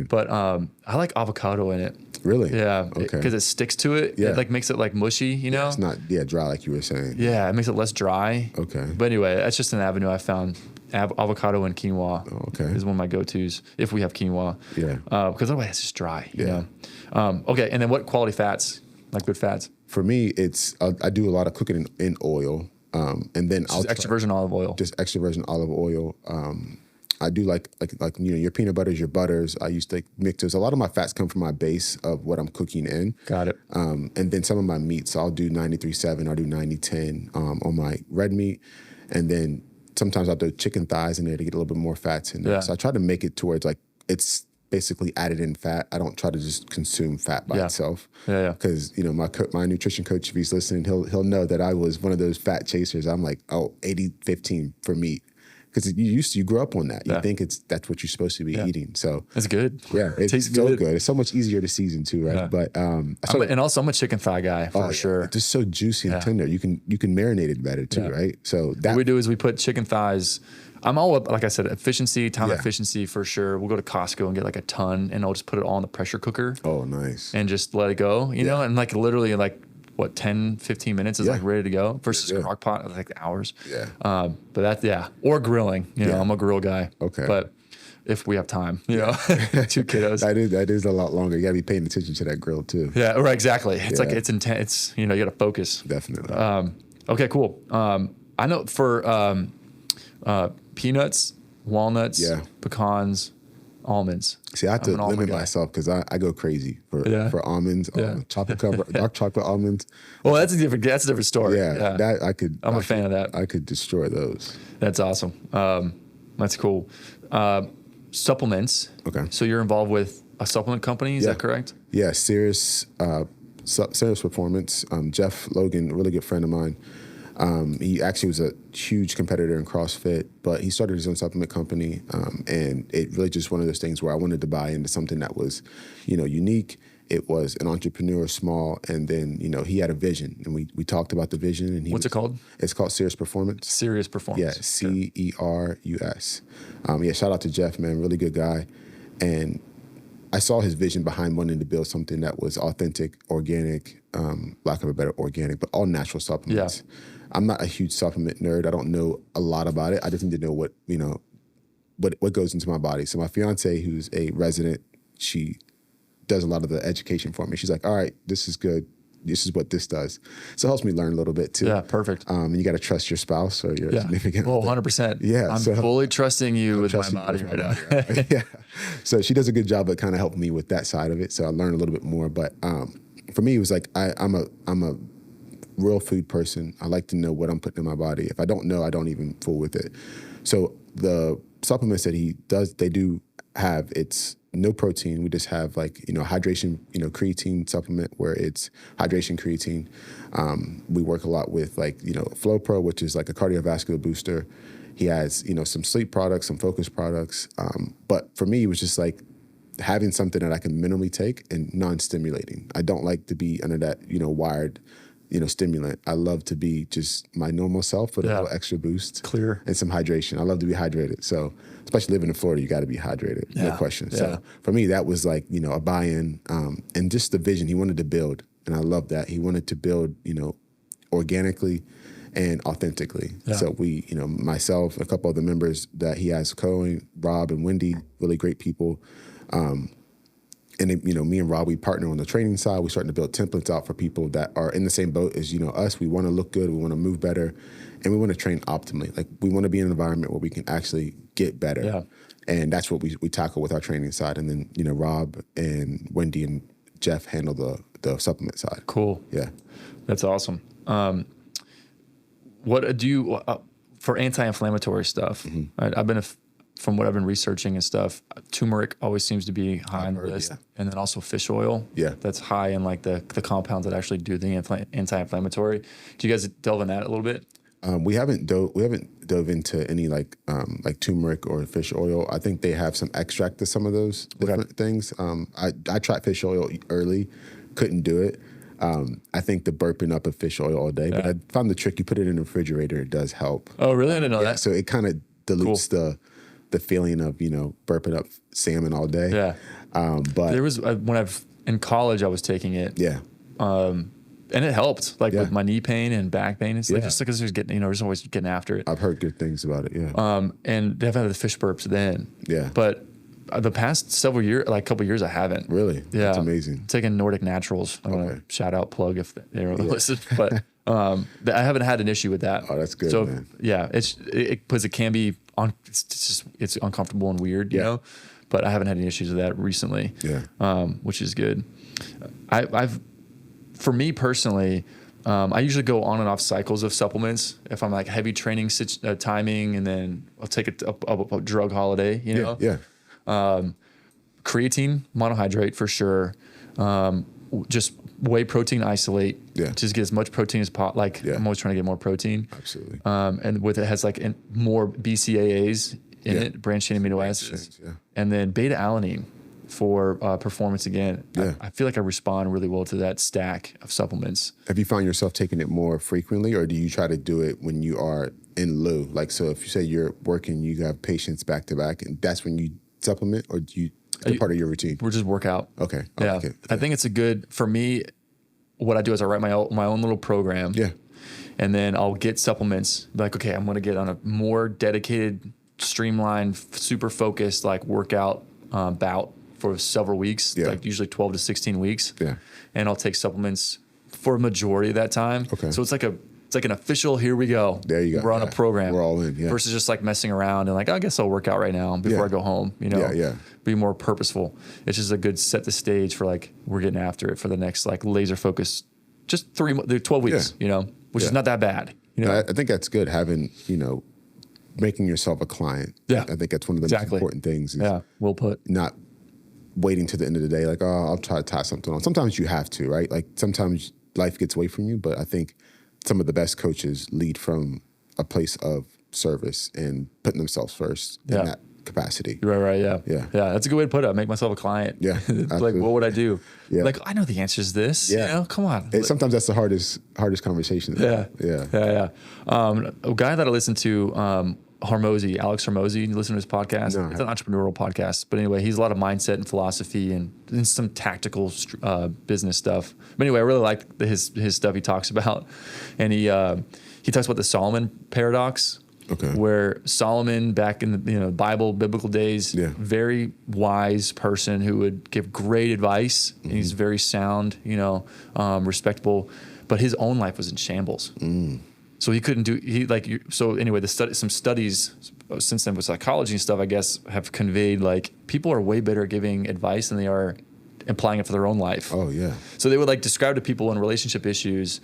but, I like avocado in it. Really? Yeah. Okay. Cause it sticks to it. Yeah. It like makes it like mushy, you know? It's not, dry like you were saying. Yeah. It makes it less dry. Okay. But anyway, that's just an avenue I found. Avocado and quinoa is one of my go-tos if we have quinoa. Yeah. Because otherwise it's just dry. Yeah. You know? Okay. And then what quality fats, like good fats? For me, it's, I do a lot of cooking in oil. And then I'll extra virgin olive oil. Just extra virgin olive oil. I do like you know, your peanut butters, your butters. I used to mix those. A lot of my fats come from my base of what I'm cooking in. Got it. And then some of my meats. So I'll do 93.7. I'll do 90.10 on my red meat, and then sometimes I'll do chicken thighs in there to get a little bit more fats in there. Yeah. So I try to make it towards like it's basically added in fat. I don't try to just consume fat by itself. Yeah. Because you know my nutrition coach, if he's listening, he'll know that I was one of those fat chasers. I'm like 80-15 for meat. Because you grow up on that. You think that's what you're supposed to be eating. So it's good. Yeah, it tastes so good. It's so much easier to season too, right? Yeah. But and also I'm a chicken thigh guy for sure. It's just so juicy and tender. You can marinate it better too, right? So what we do is we put chicken thighs. I'm all up, like I said, efficiency, time efficiency for sure. We'll go to Costco and get like a ton, and I'll just put it all in the pressure cooker. Oh, nice. And just let it go, you know, and like literally like. What 10-15 minutes is like ready to go versus crock pot like hours. Yeah. But that's or grilling. You know, I'm a grill guy. Okay. But if we have time, you know, 2 kiddos. That is a lot longer. You gotta be paying attention to that grill too. Yeah. Right. Exactly. It's like it's intense. It's, you know, you gotta focus. Definitely. Okay. Cool. I know for peanuts, walnuts, pecans, almonds. See, I have to limit myself because I go crazy for almonds, dark chocolate almonds. Well, that's a different story. Yeah. That I'm a fan of that. I could destroy those. That's awesome. That's cool. Supplements. Okay. So you're involved with a supplement company, is that correct? Yeah, Serious Performance. Jeff Logan, a really good friend of mine. He actually was a huge competitor in CrossFit, but he started his own supplement company, and it really just one of those things where I wanted to buy into something that was, you know, unique. It was an entrepreneur, small, and then, you know, he had a vision, and we talked about the vision. And what's it called? It's called Serious Performance. Serious Performance. Yeah, CERUS. Shout out to Jeff, man, really good guy, and I saw his vision behind wanting to build something that was authentic, organic, lack of a better organic, but all natural supplements. Yeah. I'm not a huge supplement nerd. I don't know a lot about it. I just need to know what goes into my body. So my fiance, who's a resident, she does a lot of the education for me. She's like, all right, this is good. This is what this does. So it helps me learn a little bit too. Yeah, perfect. And you got to trust your spouse or your significant other. 100%. Yeah. I'm fully trusting you with my body right now. Right? Yeah. So she does a good job at kind of helping me with that side of it. So I learned a little bit more. But for me, it was like I'm a real food person. I like to know what I'm putting in my body. If I don't know, I don't even fool with it. So the supplements that he does, they do have, it's no protein. We just have like, you know, hydration, you know, creatine supplement where it's hydration creatine. We work a lot with like, you know, Flow Pro, which is like a cardiovascular booster. He has, you know, some sleep products, some focus products. But for me, it was just like having something that I can minimally take and non-stimulating. I don't like to be under that, you know, wired, you know, stimulant. I love to be just my normal self with a little extra boost. Clear. And some hydration. I love to be hydrated. So, especially living in Florida, you got to be hydrated. No question. Yeah. So, for me, that was like, you know, a buy-in and just the vision he wanted to build. And I love that. He wanted to build, you know, organically and authentically. Yeah. So we, you know, myself, a couple of the members that he has, Cohen, Rob, and Wendy, really great people. And then, you know, me and Rob, we partner on the training side. We're starting to build templates out for people that are in the same boat as, you know, us. We want to look good. We want to move better. And we want to train optimally. Like, we want to be in an environment where we can actually get better. Yeah. And that's what we tackle with our training side. And then, you know, Rob and Wendy and Jeff handle the supplement side. Cool. Yeah. That's awesome. What do you, for anti-inflammatory stuff, right? I've been from what I've been researching and stuff, turmeric always seems to be high on the list. Yeah. And then also fish oil. Yeah. That's high in like the compounds that actually do the anti-inflammatory. Do you guys delve in that a little bit? We haven't dove into any like turmeric or fish oil. I think they have some extract to some of those different things. I tried fish oil early, couldn't do it. I think the burping up of fish oil all day, but I found the trick. You put it in the refrigerator, it does help. Oh, really? I didn't know that. So it kind of dilutes the feeling of, burping up salmon all day. Yeah. But there was in college I was taking it. Yeah. And it helped, with my knee pain and back pain. It's just because there's getting, just always getting after it. I've heard good things about it. Yeah. And definitely the fish burps then. Yeah. But the past several years, couple years, I haven't. Really? Yeah. That's amazing. I'm taking Nordic Naturals. I want to shout out, plug if they ever listen. But I haven't had an issue with that. Oh, that's good, so, man. Yeah, it can be it's uncomfortable and weird, you know. But I haven't had any issues with that recently. Yeah. Which is good. For me personally, I usually go on and off cycles of supplements. If I'm like heavy training timing, and then I'll take a drug holiday, you know? Yeah. Creatine, monohydrate for sure. Just whey protein isolate. Yeah. Just get as much protein as possible. I'm always trying to get more protein. Absolutely. And with it has more BCAAs in it, branched chain amino acids. Yeah. And then beta alanine for performance again. Yeah. I feel like I respond really well to that stack of supplements. Have you found yourself taking it more frequently, or do you try to do it when you are in lieu? So if you say you're working, you have patients back to back, and that's when you supplement, or do you part of your routine? We're just workout. Okay. Yeah. I think it's for me, what I do is I write my own little program. Yeah. And then I'll get supplements. Okay, I'm going to get on a more dedicated, streamlined, super focused workout bout for several weeks, usually 12 to 16 weeks. Yeah. And I'll take supplements for a majority of that time. Okay. So it's like an official, here we go. There you go. We're on a program. We're all in. Yeah. Versus just messing around and I guess I'll work out right now before I go home, Yeah. Be more purposeful. It's just a good set the stage for we're getting after it for the next laser focus, just 12 weeks, which is not that bad. I think that's good, having, making yourself a client. Yeah. I think that's one of the most important things. Yeah. Well put. Not waiting to the end of the day, I'll try to tie something on. Sometimes you have to, right? Sometimes life gets away from you, but I think some of the best coaches lead from a place of service and putting themselves first in that capacity. Right. Yeah. Yeah. That's a good way to put it. Make myself a client. Yeah. What would I do? Yeah. I know the answer is this. Yeah. Come on. Sometimes that's the hardest conversation. Yeah. A guy that I listen to, Alex Hormozy, you listen to his podcast. No, it's an entrepreneurial podcast, but anyway, he's a lot of mindset and philosophy and some tactical business stuff. But anyway, I really like his stuff he talks about, and he talks about the Solomon paradox. Okay. Where Solomon, back in the biblical days, very wise person who would give great advice, and he's very sound, respectable, but his own life was in shambles. So he couldn't so anyway, some studies since then with psychology and stuff, I guess, have conveyed people are way better at giving advice than they are applying it for their own life. Oh yeah. So they would describe to people in relationship issues,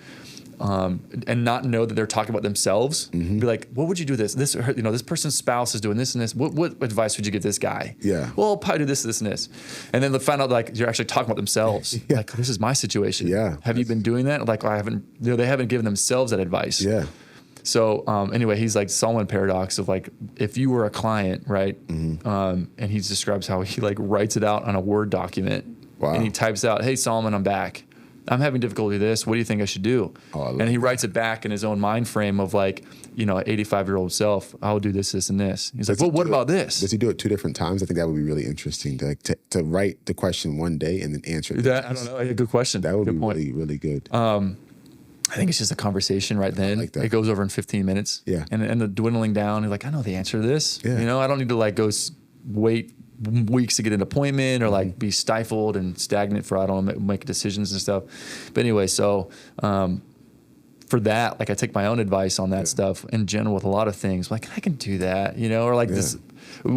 and not know that they're talking about themselves. Be like, what would you do this person's spouse is doing this and this. What advice would you give this guy? Yeah. Well, I'll probably do this, this, and this. And then they find out you're actually talking about themselves. Yeah. This is my situation. Yeah. Have you been doing that? I haven't, they haven't given themselves that advice. Yeah. So anyway, he's Solomon paradox of if you were a client, right? And he describes how he writes it out on a Word document. Wow. And he types out, "Hey Solomon, I'm back. I'm having difficulty with this. What do you think I should do?" And he writes it back in his own mind frame of 85-year-old self. I'll do this, this, and this. He's well, what about this? Does he do it 2 different times? I think that would be really interesting to write the question one day and then answer it. I don't know. A good question. That would good be point. really, really good. I think it's just a conversation right then. like that. It goes over in 15 minutes. Yeah. And the dwindling down, you're I know the answer to this. Yeah. I don't need to go wait weeks to get an appointment or be stifled and stagnant for I don't make decisions and stuff. But anyway, so for that, I take my own advice on that stuff in general with a lot of things. I can do that, or this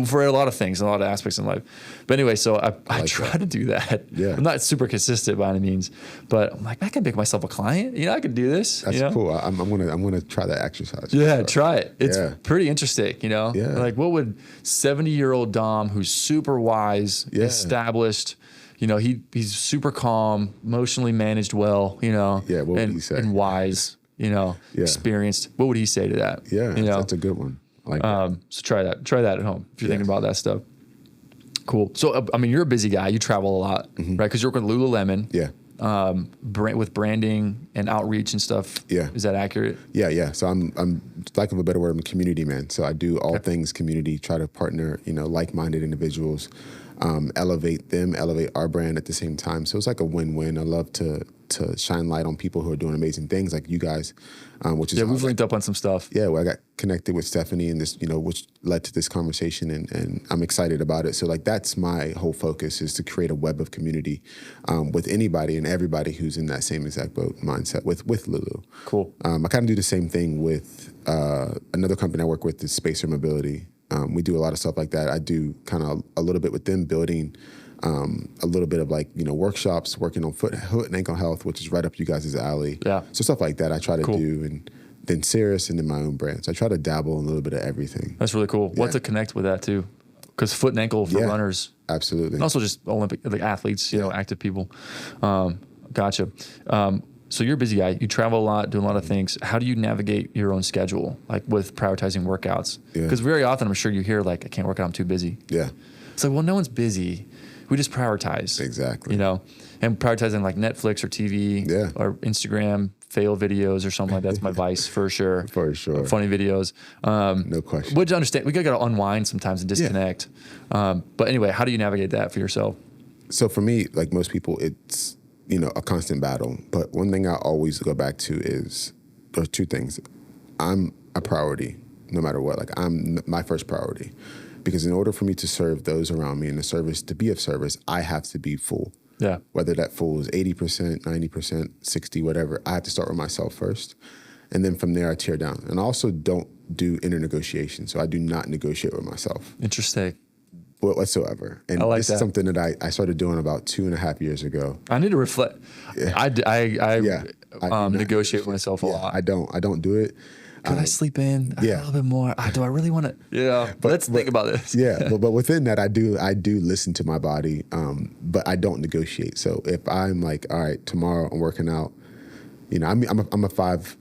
for a lot of things, a lot of aspects in life. But anyway, so I try to do that. Yeah. I'm not super consistent by any means, but I'm I can make myself a client. I can do this. That's cool. I'm gonna try that exercise. Yeah, try it. It's Yeah. pretty interesting, Yeah. What would 70-year-old Dom, who's super wise, established, he's super calm, emotionally managed well, Yeah, what would he say? and wise. experienced, what would he say to that? Yeah, that's a good one. So try that at home if you're thinking about that stuff. Cool. So, I mean, you're a busy guy. You travel a lot, right? Because you're working with Lululemon. Yeah. With branding and outreach and stuff. Yeah. Is that accurate? Yeah. So I'm lack of a better word, I'm a community man. So I do all things community, try to partner, like-minded individuals, elevate our brand at the same time. So it's like a win-win. I love to shine light on people who are doing amazing things like you guys, which is we've linked up on some stuff. Yeah, well, I got connected with Stephanie and this, which led to this conversation, and I'm excited about it. So like that's my whole focus, is to create a web of community with anybody and everybody who's in that same exact boat mindset with Lulu. Cool. I kind of do the same thing with another company I work with, is Spacer Mobility. We do a lot of stuff like that. I do kind of a little bit with them, building a little bit of workshops, working on foot and ankle health, which is right up you guys' alley. Yeah. So stuff like that I try to do, and then Cirrus, and then my own brand. So I try to dabble in a little bit of everything. That's really cool. What to connect with that too? Because foot and ankle for runners. Absolutely. And also just Olympic, athletes, active people. Gotcha. So you're a busy guy. You travel a lot, doing a lot of things. How do you navigate your own schedule, like with prioritizing workouts? Because very often I'm sure you hear I can't work out, I'm too busy. Yeah. It's like, well, no one's busy. We just prioritize. Exactly. And prioritizing like Netflix or TV or Instagram fail videos or something like that's my vice for sure. For sure. Funny videos. No question. Which understand, we gotta unwind sometimes and disconnect. But anyway, how do you navigate that for yourself? So for me, like most people, it's a constant battle. But one thing I always go back to is there's two things. I'm a priority no matter what. Like I'm my first priority. Because in order for me to serve those around me and to be of service, I have to be full. Yeah. Whether that full is 80%, 90%, 60%, whatever, I have to start with myself first. And then from there, I tear down. And I also don't do internegotiation. So I do not negotiate with myself. Interesting. Whatsoever. And this is something that I started doing about 2.5 years ago. I need to reflect. Yeah. I negotiate with myself a lot. I don't do it. Could I sleep in a little bit more? Do I really want to? Yeah, but let's think about this. But within that, I do listen to my body, but I don't negotiate. So if I'm like, all right, tomorrow I'm working out, I'm a 5:30,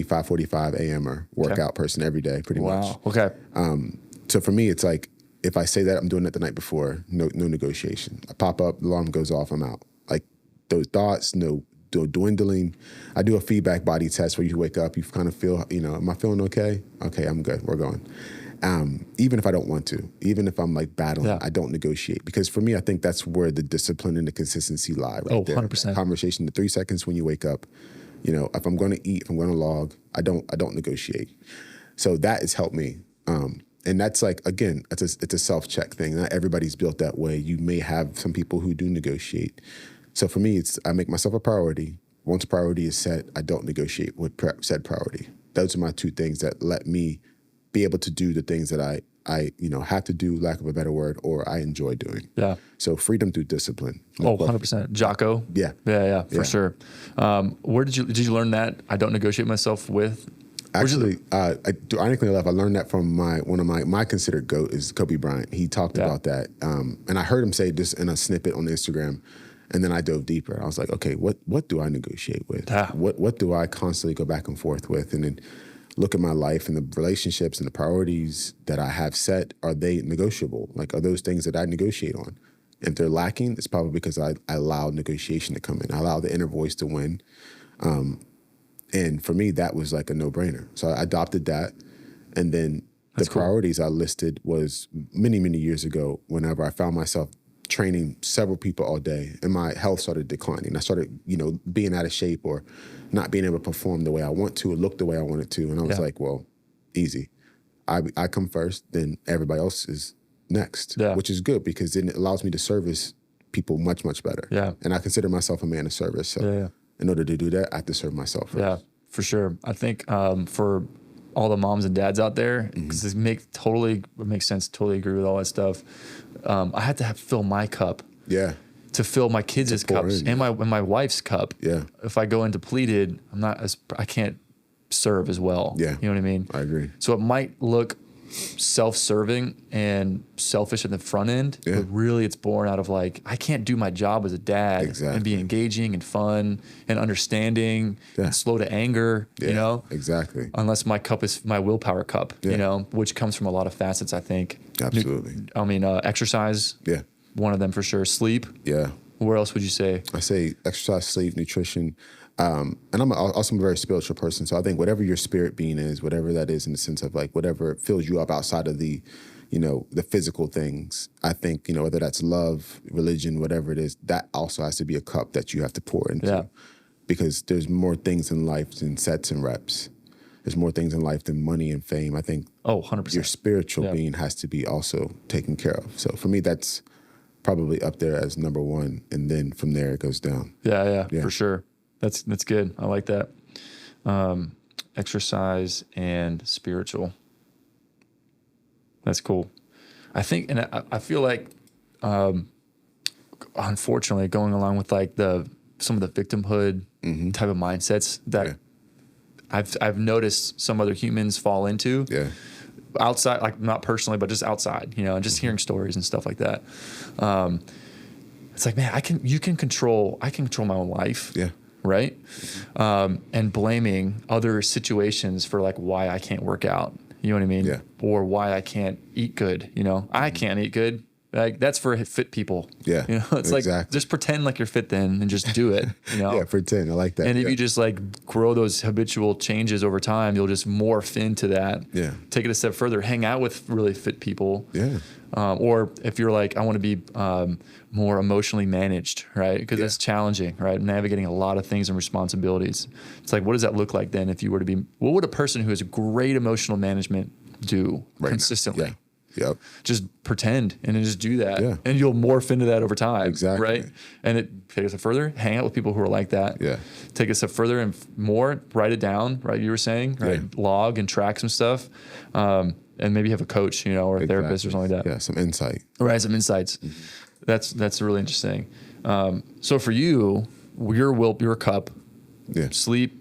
5:45 a.m.er workout person every day, pretty much. Wow. Okay. So for me, it's like if I say that I'm doing it the night before, no negotiation. I pop up, the alarm goes off, I'm out. Like those thoughts, no. Dwindling. I do a feedback body test where you wake up, you kind of feel, am I feeling okay? Okay, I'm good. We're going. Even if I don't want to, even if I'm like battling, I don't negotiate. Because for me, I think that's where the discipline and the consistency lie right there. 100%. That conversation, the 3 seconds when you wake up, if I'm going to eat, if I'm going to log, I don't negotiate. So that has helped me. And that's like, again, it's a self-check thing. Not everybody's built that way. You may have some people who do negotiate. So for me, I make myself a priority. Once a priority is set, I don't negotiate with said priority. Those are my two things that let me be able to do the things that I have to do, lack of a better word, or I enjoy doing. Yeah. So freedom through discipline. 100%. Jocko. Yeah. Yeah, for sure. Where did you learn that? I don't negotiate myself with? Actually, ironically enough, I learned that from one of my considered GOAT is Kobe Bryant. He talked about that. And I heard him say this in a snippet on Instagram. And then I dove deeper. I was like, okay, what do I negotiate with? What do I constantly go back and forth with? And then look at my life and the relationships and the priorities that I have set. Are they negotiable? Like, are those things that I negotiate on? If they're lacking, it's probably because I allow negotiation to come in. I allow the inner voice to win. And for me, that was like a no-brainer. So I adopted that. And then the priorities I listed was many, many years ago whenever I found myself training several people all day and my health started declining. I started, being out of shape or not being able to perform the way I want to or look the way I wanted to. And I was like, well, easy. I come first, then everybody else is next, which is good because then it allows me to service people much, much better. Yeah. And I consider myself a man of service. So in order to do that, I have to serve myself first. Yeah, for sure. I think for all the moms and dads out there, because it makes sense, totally agree with all that stuff. I had to fill my cup. Yeah. To fill my kids' cups and my wife's cup. Yeah. If I go in depleted, I can't serve as well. Yeah. You know what I mean? I agree. So it might look self-serving and selfish at the front end, but really it's born out of like, I can't do my job as a dad and be engaging and fun and understanding and slow to anger, you know? Exactly. Unless my cup is my willpower cup, you know, which comes from a lot of facets, I think. Absolutely. Exercise. Yeah. One of them for sure. Sleep. Yeah. Where else would you say? I say exercise, sleep, nutrition. And I'm also a very spiritual person. So I think whatever your spirit being is, whatever that is in the sense of like whatever fills you up outside of the, you know, the physical things, I think, you know, whether that's love, religion, whatever it is, that also has to be a cup that you have to pour into. Yeah. Because there's more things in life than sets and reps. There's more things in life than money and fame. I think 100%. Your spiritual being has to be also taken care of. So for me, that's probably up there as number one. And then from there, it goes down. Yeah, for sure. That's good. I like that. Exercise and spiritual. That's cool. I think, and I feel like, unfortunately, going along with like some of the victimhood type of mindsets that I've noticed some other humans fall into. Yeah. Outside, like not personally, but just outside, you know, and just hearing stories and stuff like that. It's like, man, I can control my own life. Yeah. Right. And blaming other situations for like why I can't work out. You know what I mean? Yeah. Or why I can't eat good. You know, I can't eat good. Like that's for fit people. Yeah. You know, it's like just pretend like you're fit then and just do it. You know? Yeah, pretend. I like that. And if you just like grow those habitual changes over time, you'll just morph into that. Yeah. Take it a step further. Hang out with really fit people. Yeah. Or if you're like, I want to be more emotionally managed, right? Because that's challenging, right? Navigating a lot of things and responsibilities. It's like, what does that look like then if you were to be, what would a person who has great emotional management do consistently? Yeah. Yep. Just pretend and then just do that. Yeah. And you'll morph into that over time. Exactly. Right. And it takes a step further, hang out with people who are like that. Yeah. Take a step further and more, write it down, right? You were saying, right? Log and track some stuff. And maybe have a coach, you know, or a therapist or something like that. Yeah. Some insight. Right. Some insights. Mm-hmm. That's really interesting. So for you, your cup, sleep,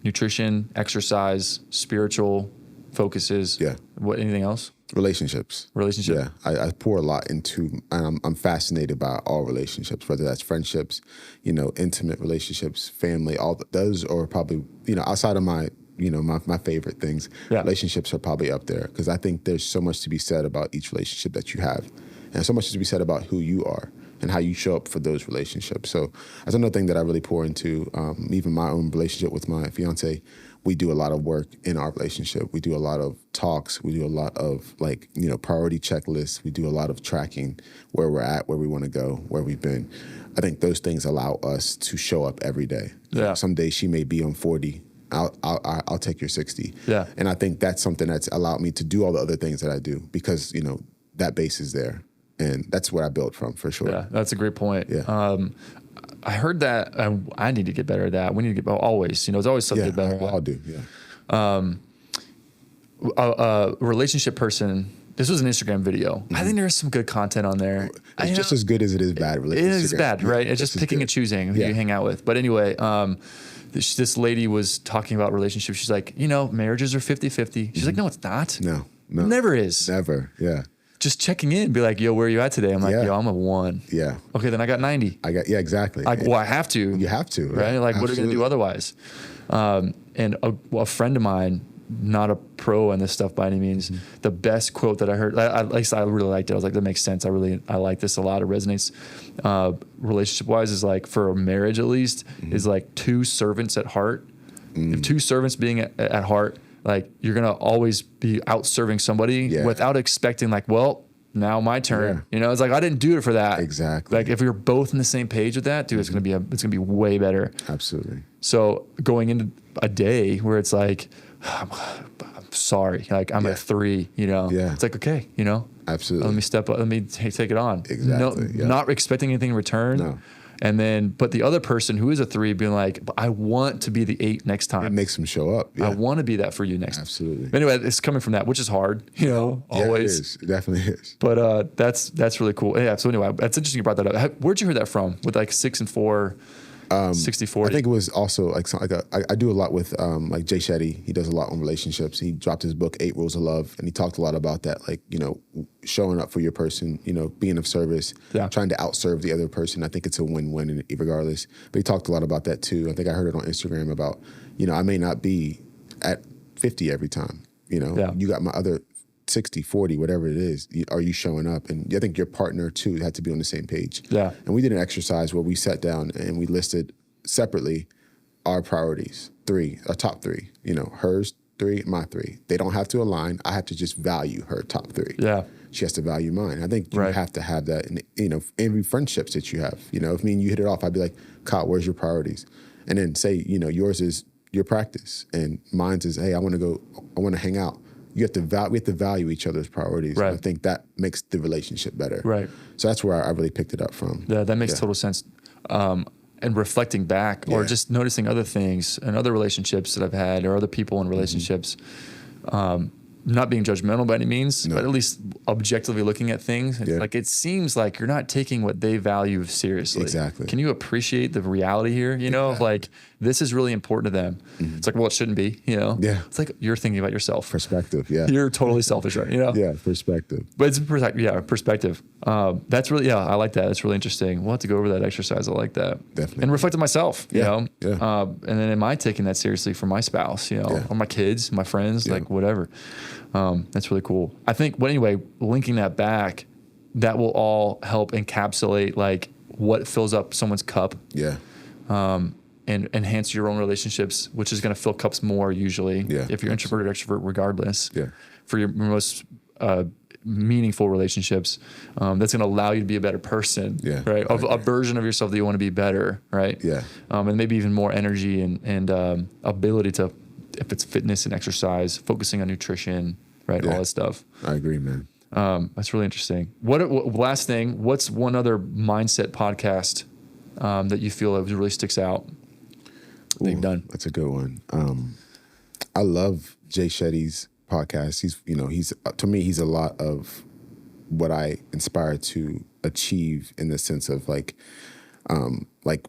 nutrition, exercise, spiritual focuses. Yeah. What, anything else? Relationships. Yeah, I pour a lot into, and I'm fascinated by all relationships, whether that's friendships, you know, intimate relationships, family, all those, or probably, you know, outside of my, you know, my favorite things, relationships are probably up there because I think there's so much to be said about each relationship that you have, and so much to be said about who you are and how you show up for those relationships. So that's another thing that I really pour into. Even my own relationship with my fiance. We do a lot of work in our relationship. We do a lot of talks. We do a lot of like, you know, priority checklists. We do a lot of tracking where we're at, where we want to go, where we've been. I think those things allow us to show up every day. Yeah. Some days she may be on 40. I'll take your 60. Yeah. And I think that's something that's allowed me to do all the other things that I do because, you know, that base is there. And that's where I built from for sure. Yeah, that's a great point. Yeah. I heard that I need to get better at that. We need to get always, you know, it's always something to get better at. I'll do. Yeah. A relationship person. This was an Instagram video. Mm-hmm. I think there's some good content on there. It's just as good as it is bad. It is bad, right? It's just picking and choosing who you hang out with. But anyway, this lady was talking about relationships. She's like, you know, marriages are 50-50. She's like, no, it's not. No. Never is. Never. Yeah. Just checking in, be like, yo, where are you at today? I'm like, yo, I'm a 1. Yeah. Okay, then I got 90. Exactly. I have to. You have to. Right? Like, what are you going to do otherwise? And a friend of mine, not a pro on this stuff by any means, the best quote that I heard, at least I really liked it. I was like, that makes sense. I like this a lot. It resonates. Relationship-wise is like, for a marriage at least, is like 2 servants at heart. If 2 servants being at heart, like you're going to always be out serving somebody without expecting like, well, now my turn. Yeah. You know, it's like, I didn't do it for that. Exactly. Like if you're both on the same page with that, dude, it's going to be way better. Absolutely. So going into a day where it's like, I'm sorry, like I'm at 3, you know, it's like, okay, you know, absolutely. Let me step up. Let me take it on. Exactly. Not expecting anything in return. No. And then, but the other person who is a 3 being like, I want to be the 8 next time. It makes them show up. Yeah. I want to be that for you next time. Absolutely. But anyway, it's coming from that, which is hard, you know, always. It is. It definitely is. But that's really cool. Yeah. So anyway, that's interesting you brought that up. Where'd you hear that from with like 6 and 4? 60-40? I think it was also like I do a lot with like Jay Shetty. He does a lot on relationships. He dropped his book 8 Rules of Love, and he talked a lot about that, like, you know, showing up for your person, you know, being of service, trying to outserve the other person. I think it's a win-win regardless. But he talked a lot about that too. I think I heard it on Instagram about, you know, I may not be at 50 every time. You know, you got my other 60, 40, whatever it is. Are you showing up? And I think your partner too had to be on the same page. Yeah. And we did an exercise where we sat down and we listed separately our priorities, our top 3, you know, hers 3, my 3. They don't have to align. I have to just value her top 3. Yeah. She has to value mine. I think you have to have that in, you know, every friendships that you have. You know, if me and you hit it off, I'd be like, Kyle, where's your priorities? And then say, you know, yours is your practice and mine's is, hey, I want to hang out. We have to value each other's priorities. Right. I think that makes the relationship better. Right. So that's where I really picked it up from. Yeah, that makes total sense. And reflecting back or just noticing other things and other relationships that I've had or other people in relationships, not being judgmental by any means, but at least objectively looking at things. Like it seems like you're not taking what they value seriously. Exactly. Can you appreciate the reality here? You know, of like, this is really important to them. It's like, well, it shouldn't be, you know? Yeah. It's like you're thinking about yourself. Perspective, yeah. You're totally selfish, right? You know? Yeah, perspective. But it's perspective. That's really, I like that. It's really interesting. We'll have to go over that exercise. I like that. Definitely. And reflect on myself, you know? Yeah. And then am I taking that seriously for my spouse, you know, or my kids, my friends, like whatever. That's really cool. I think, anyway, linking that back, that will all help encapsulate like what fills up someone's cup. Yeah. And enhance your own relationships, which is going to fill cups more usually. Yeah. If you're introvert or extrovert, regardless. Yeah. For your most meaningful relationships, that's going to allow you to be a better person. Yeah. Right. A version of yourself that you want to be better. Right. Yeah. And maybe even more energy and ability to, if it's fitness and exercise, focusing on nutrition, right? Yeah. All that stuff. I agree, man. That's really interesting. Last thing, what's one other mindset podcast that you feel like really sticks out that you've done? That's a good one. I love Jay Shetty's podcast. He's to me, he's a lot of what I inspire to achieve in the sense of like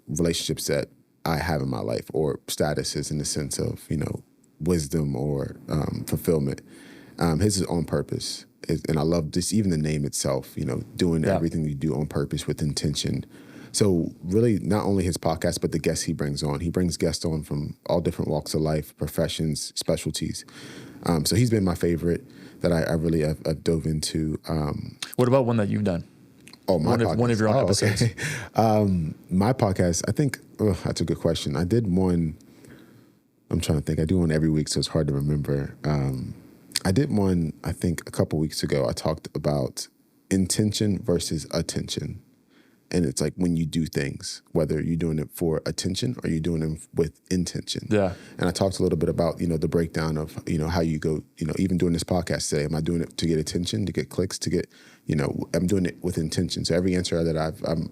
relationships that I have in my life or statuses in the sense of, you know, wisdom or fulfillment. His is on purpose. And I love this, even the name itself, you know, doing everything you do on purpose with intention. So really not only his podcast, but the guests he brings on. He brings guests on from all different walks of life, professions, specialties. So he's been my favorite that I really have dove into. What about one that you've done? Oh, my podcast. One of your own episodes. Okay. My podcast, I think, that's a good question. I did one, I'm trying to think. I do one every week, so it's hard to remember. I did one, I think, a couple weeks ago. I talked about intention versus attention. And it's like when you do things, whether you're doing it for attention or you're doing it with intention. Yeah. And I talked a little bit about, you know, the breakdown of, you know, how you go, you know, even doing this podcast today, am I doing it to get attention, to get clicks, to get, you know, I'm doing it with intention. So every answer that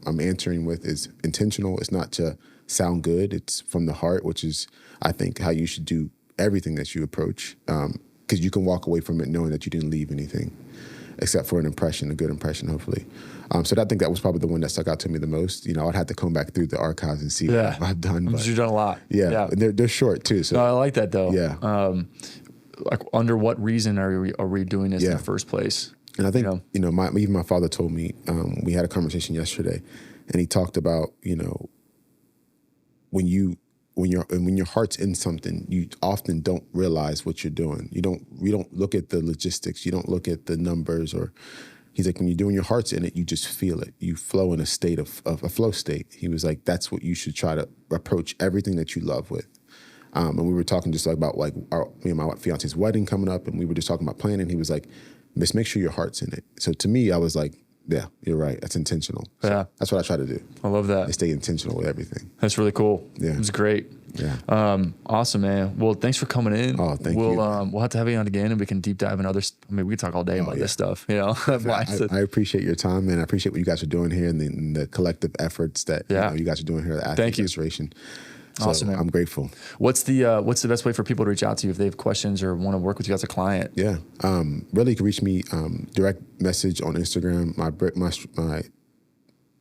I'm answering with is intentional. It's not to sound good. It's from the heart, which is, I think, how you should do everything that you approach. Because you can walk away from it knowing that you didn't leave anything except for an impression, a good impression, hopefully. So I think that was probably the one that stuck out to me the most. You know, I'd have to come back through the archives and see what I've done. But you've done a lot. Yeah. And they're short too. So no, I like that though. Yeah. Like under what reason are we doing this in the first place? And I think, you know, even my father told me, we had a conversation yesterday and he talked about, you know, when your heart's in something, you often don't realize what you're doing. You don't look at the logistics. You don't look at the numbers. Or he's like, when you're doing your heart's in it, you just feel it. You flow in a state of a flow state. He was like, that's what you should try to approach everything that you love with. And we were talking just like about like me and my fiance's wedding coming up, and we were just talking about planning. He was like, just make sure your heart's in it. So to me, I was like, yeah, you're right. That's intentional. So that's what I try to do. I love that. I stay intentional with everything. That's really cool. Yeah. It was great. Yeah. Awesome, man. Well, thanks for coming in. Oh, thank you. We'll have to have you on again and we can deep dive in others. I mean, we can talk all day about this stuff, you know. I appreciate your time, and I appreciate what you guys are doing here and the collective efforts that you guys are doing here at Athlete Restoration. So awesome, man. I'm grateful. What's the best way for people to reach out to you if they have questions or want to work with you as a client? Yeah. Really, you can reach me direct message on Instagram. My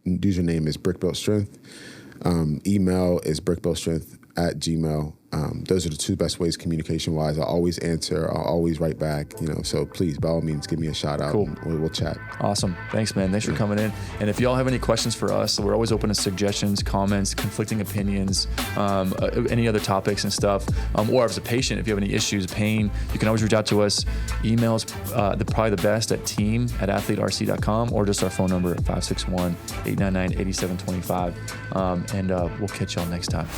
username is Brick Built Strength. Email is brickbowstrength@gmail.com. Those are the two best ways communication-wise. I'll always answer. I'll always write back. So please, by all means, give me a shout out. Cool. And we'll chat. Awesome. Thanks, man. Thanks for coming in. And if y'all have any questions for us, we're always open to suggestions, comments, conflicting opinions, any other topics and stuff. Or as a patient, if you have any issues, pain, you can always reach out to us. Emails, probably the best at team@athleterc.com, or just our phone number at 561-899-8725. And we'll catch y'all next time.